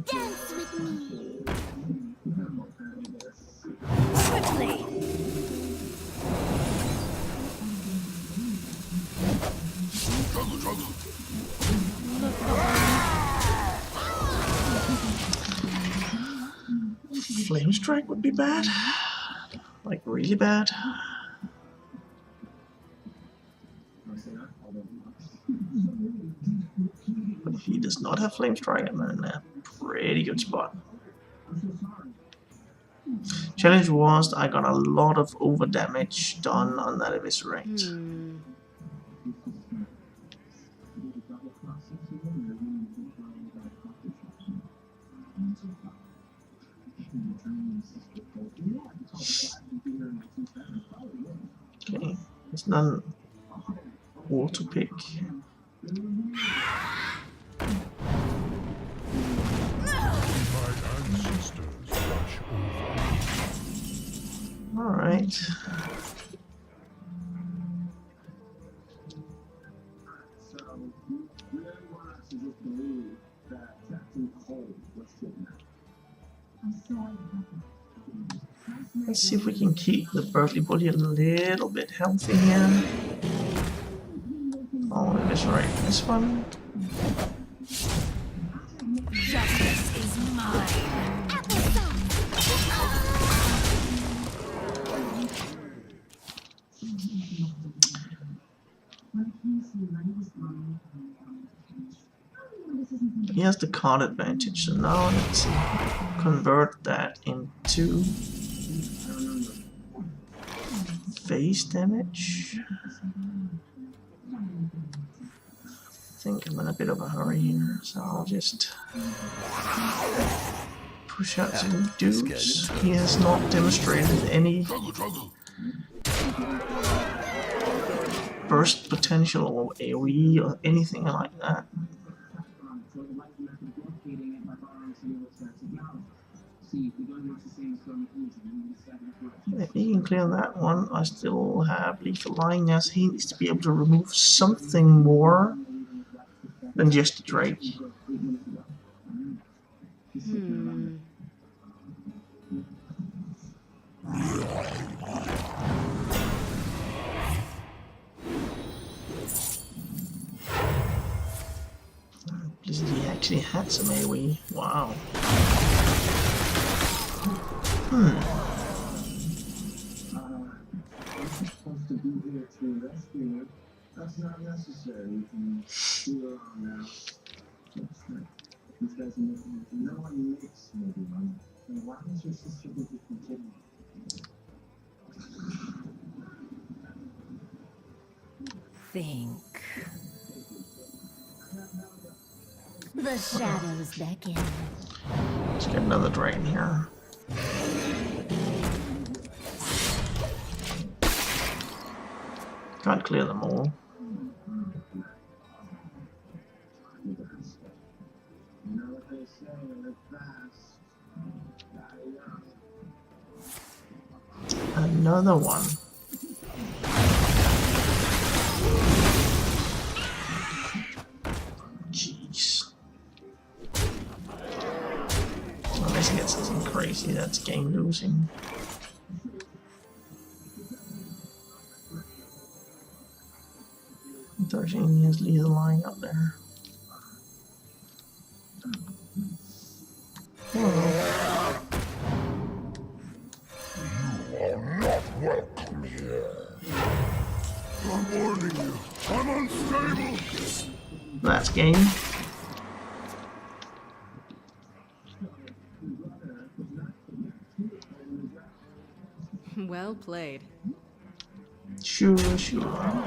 Dance with me. Quickly. Flame Strike would be bad. Like, really bad. But if he does not have Flame Strike, I'm in a pretty good spot. Challenge was I got a lot of over damage done on that Eviscerate. Okay, there's none auto pick. Alright. Let's see if we can keep the Berkeley Bully a little bit healthy here. Oh, that's right. This one. Justice is mine. He has the card advantage, so now let's convert that into face damage. I think I'm in a bit of a hurry here, so I'll just push out some dudes. He has not demonstrated any burst potential or AoE or anything like that. If he can clear that one, I still have lethal line as he needs to be able to remove something more than just the Drake. Blizzard, he actually had some AoE. Wow. Supposed to be here to rescue you. That's not necessary. You can do it on now. This doesn't make no one makes maybe money. And why does your sister be continue? Think. The shadows beckon. Let's get another drain here. Can't clear them all. Another one. Jeez. Unless he gets something crazy, that's game losing. He has lethal line up there. Whoa. You are not welcome here. I'm warning you. I'm unstable. That's game. Well played. Sure, sure.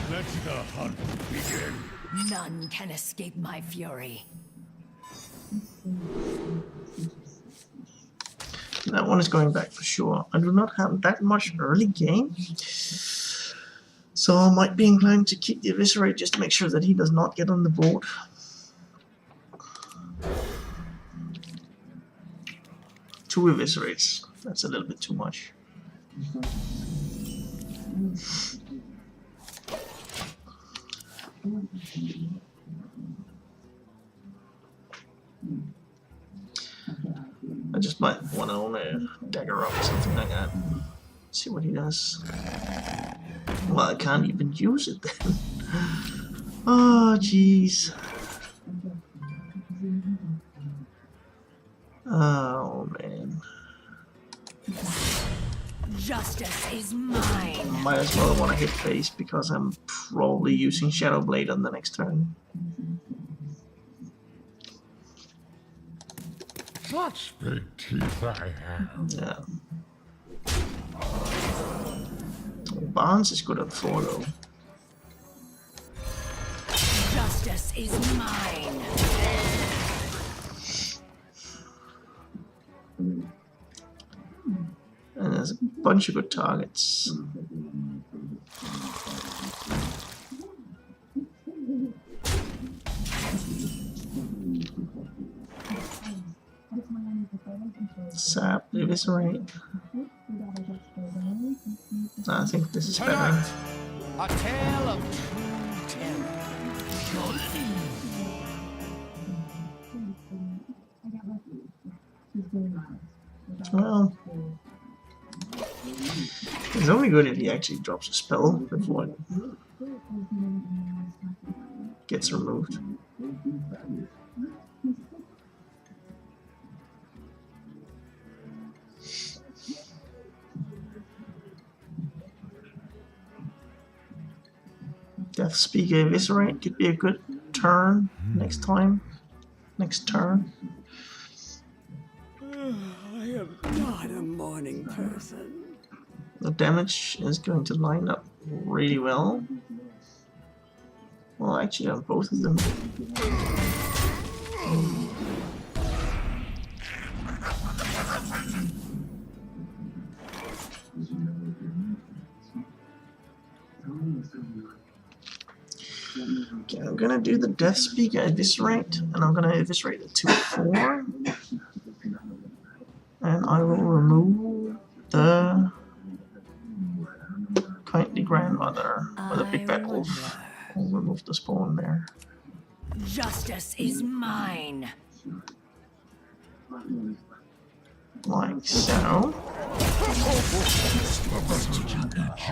Let the hunt begin. None can escape my fury. That one is going back for sure. I do not have that much early game, so I might be inclined to keep the Eviscerate just to make sure that he does not get on the board. Two Eviscerates. That's a little bit too much. I just might want to own a dagger up or something like that. See what he does. Well, I can't even use it then. Oh, jeez. Oh, man. Justice is mine. Might as well want to hit face because I'm probably using Shadow Blade on the next turn. Such big teeth I have. Yeah. Barnes is good at 4 though. Justice is mine. And there's a bunch of good targets. Sap, eviscerate. I think this is better. Tonight, a tale of true terror. Well, it's only good if he actually drops a spell before it gets removed. Death Speaker Eviscerate could be a good turn next time. Next turn. I am not a morning person. The damage is going to line up really well. Well, actually, on both of them. Okay, I'm gonna do the Death Speaker Eviscerate, and I'm gonna eviscerate the 2/4. And I will remove the Kindly Grandmother with a big bad wolf. I'll remove the spawn there. Justice is mine. Like so.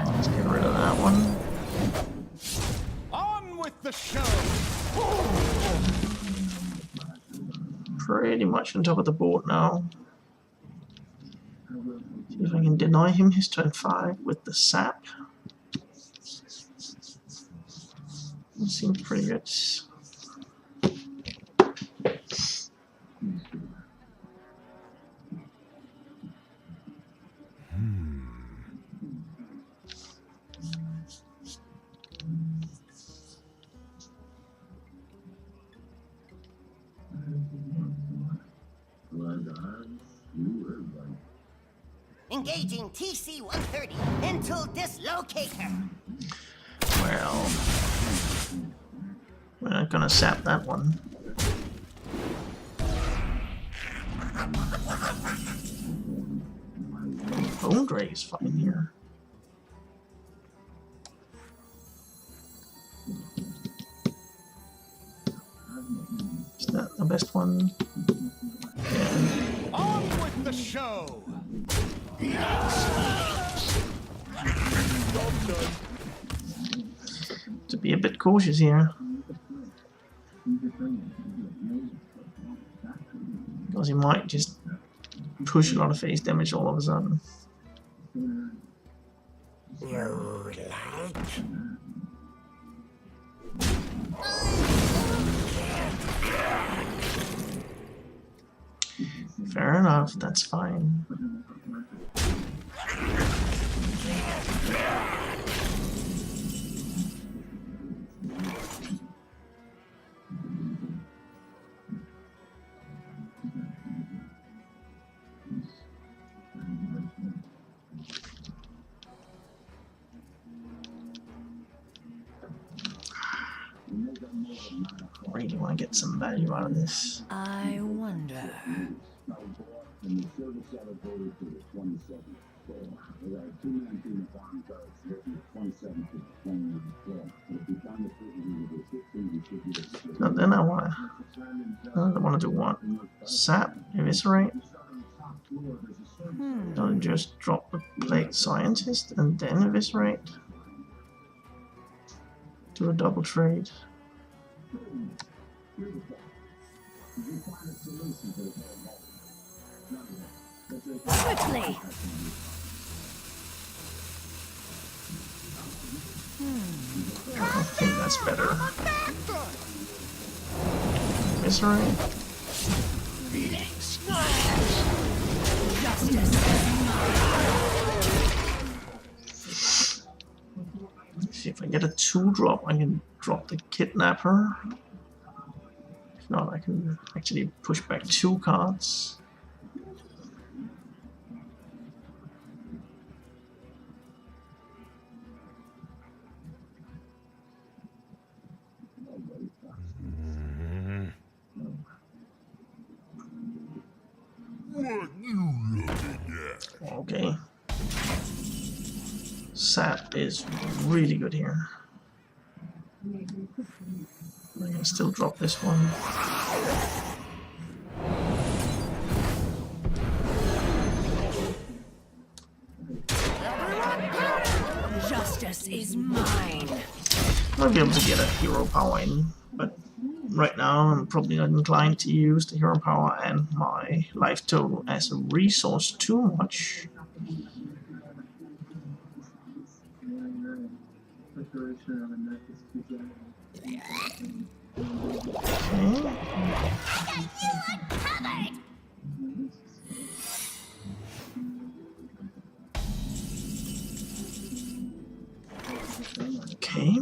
Let's get rid of that one. On with the show. Pretty much on top of the board now. See if I can deny him his turn 5 with the sap. That seems pretty good. Engaging TC-130 into dislocator. Well, we're not gonna sap that one. Bone Drake is fine here. Is that the best one? Yeah. On with the show. To be a bit cautious here. Because he might just push a lot of face damage all of a sudden. Fair enough, that's fine. Really want to get some value out of this. I wonder. So then I want to do what? Sap, eviscerate. Don't just drop the Plague Scientist and then eviscerate. Do a double trade. Quickly. I think that's better. Eviscerate. Justice is mine. get a 2-drop, I can drop the Kidnapper. If not, I can actually push back 2 cards. What you looking at? Okay. Sap is really good here. I can still drop this one. Justice is mine. I'll be able to get a hero power in, but right now I'm probably not inclined to use the hero power and my life total as a resource too much. Okay.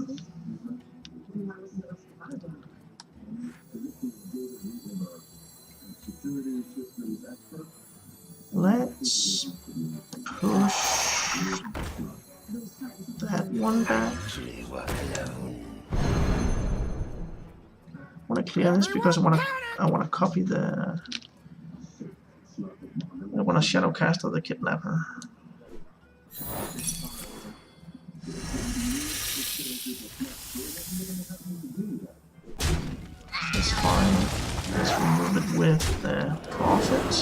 Let's push that one back. I want to clear this because I want to copy the. I want to shadow cast of the Kidnapper. That's fine. Let's remove it with the Prophet.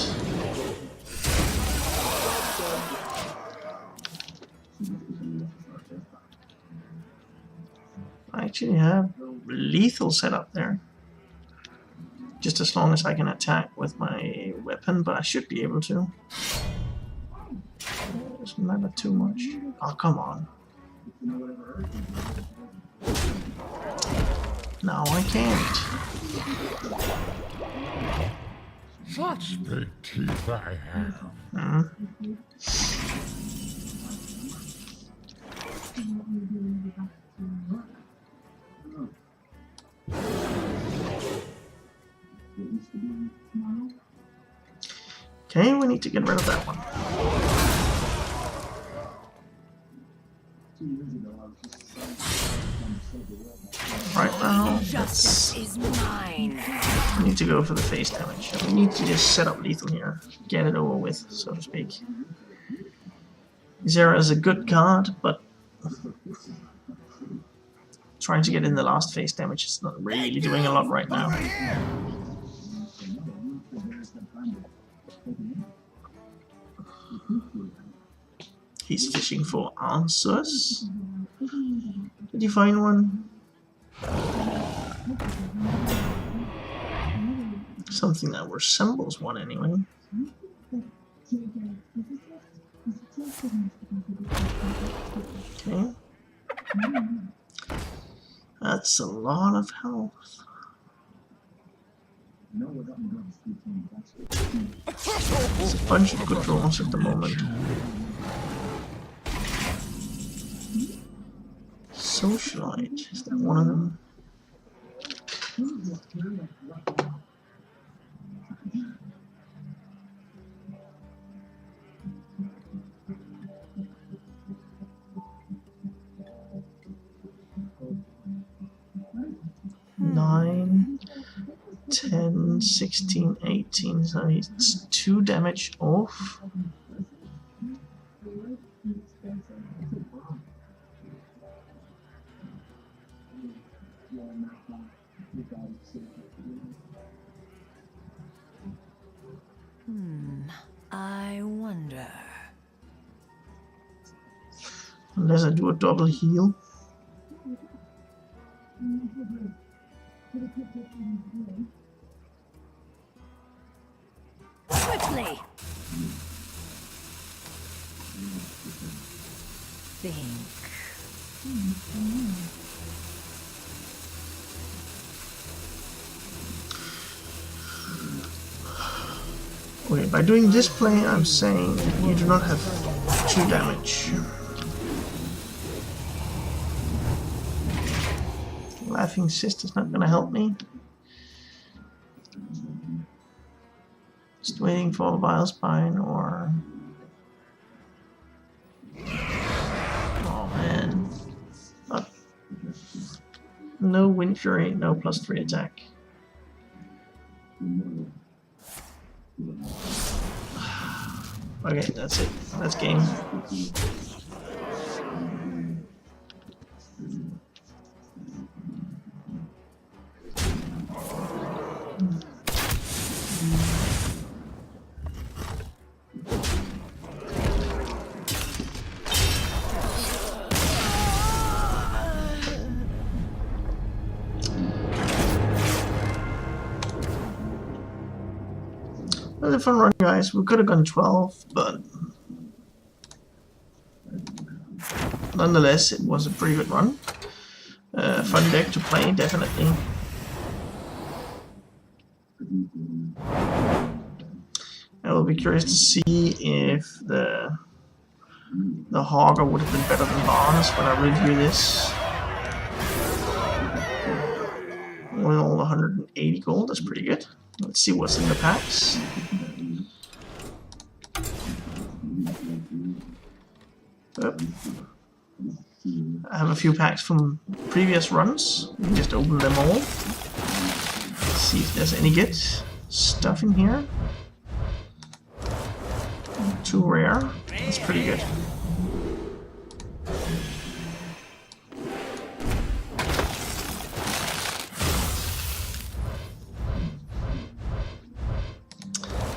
I actually have lethal set up there. Just as long as I can attack with my weapon, but I should be able to. Doesn't matter too much. Oh, come on. Now I can't. Such big teeth I have. Okay, we need to get rid of that one. Right now, Justice is mine. we need to go for the face damage. We need to just set up lethal here. Get it over with, so to speak. Zera is a good card, but trying to get in the last face damage is not really doing a lot right now. He's fishing for answers. Did you find one? Something that resembles one anyway. Okay. That's a lot of health. There's a bunch of good draws at the moment. Socialite, is that one of them? Nine, 10, 16, 18, so he's 2 damage off. I wonder. Unless I do a double heal. Quickly. Think. Okay, by doing this play, I'm saying that you do not have 2 damage. Laughing Sister's not gonna help me. Just waiting for a Vile Spine or... Oh man. No Wind Fury, no +3 attack. Okay, that's it. That's game. It was a fun run, guys. We could have gone 12, but nonetheless, it was a pretty good run. Fun deck to play, definitely. I will be curious to see if the Hogger would have been better than Barnes when I review this. With all 180 gold, that's pretty good. Let's see what's in the packs. Yep. I have a few packs from previous runs. We can just open them all. Let's see if there's any good stuff in here. Too rare. That's pretty good.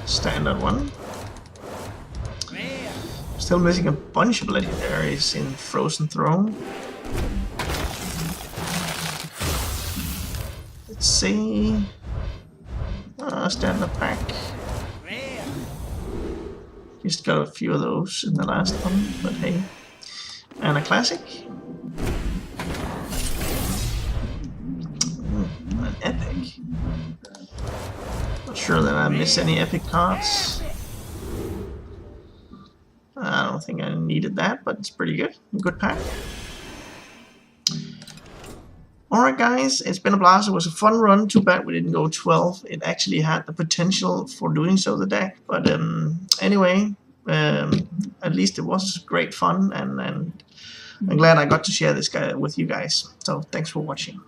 Standard one. Still missing a bunch of legendaries in Frozen Throne. Let's see. Standard pack. Just got a few of those in the last one, but hey. And a classic. An epic. Not sure that I miss any epic cards. I don't think I needed that, but it's pretty good. Good pack. Alright guys, it's been a blast. It was a fun run. Too bad we didn't go 12. It actually had the potential for doing so, the deck. But anyway, at least it was great fun, and I'm glad I got to share this guy with you guys. So thanks for watching.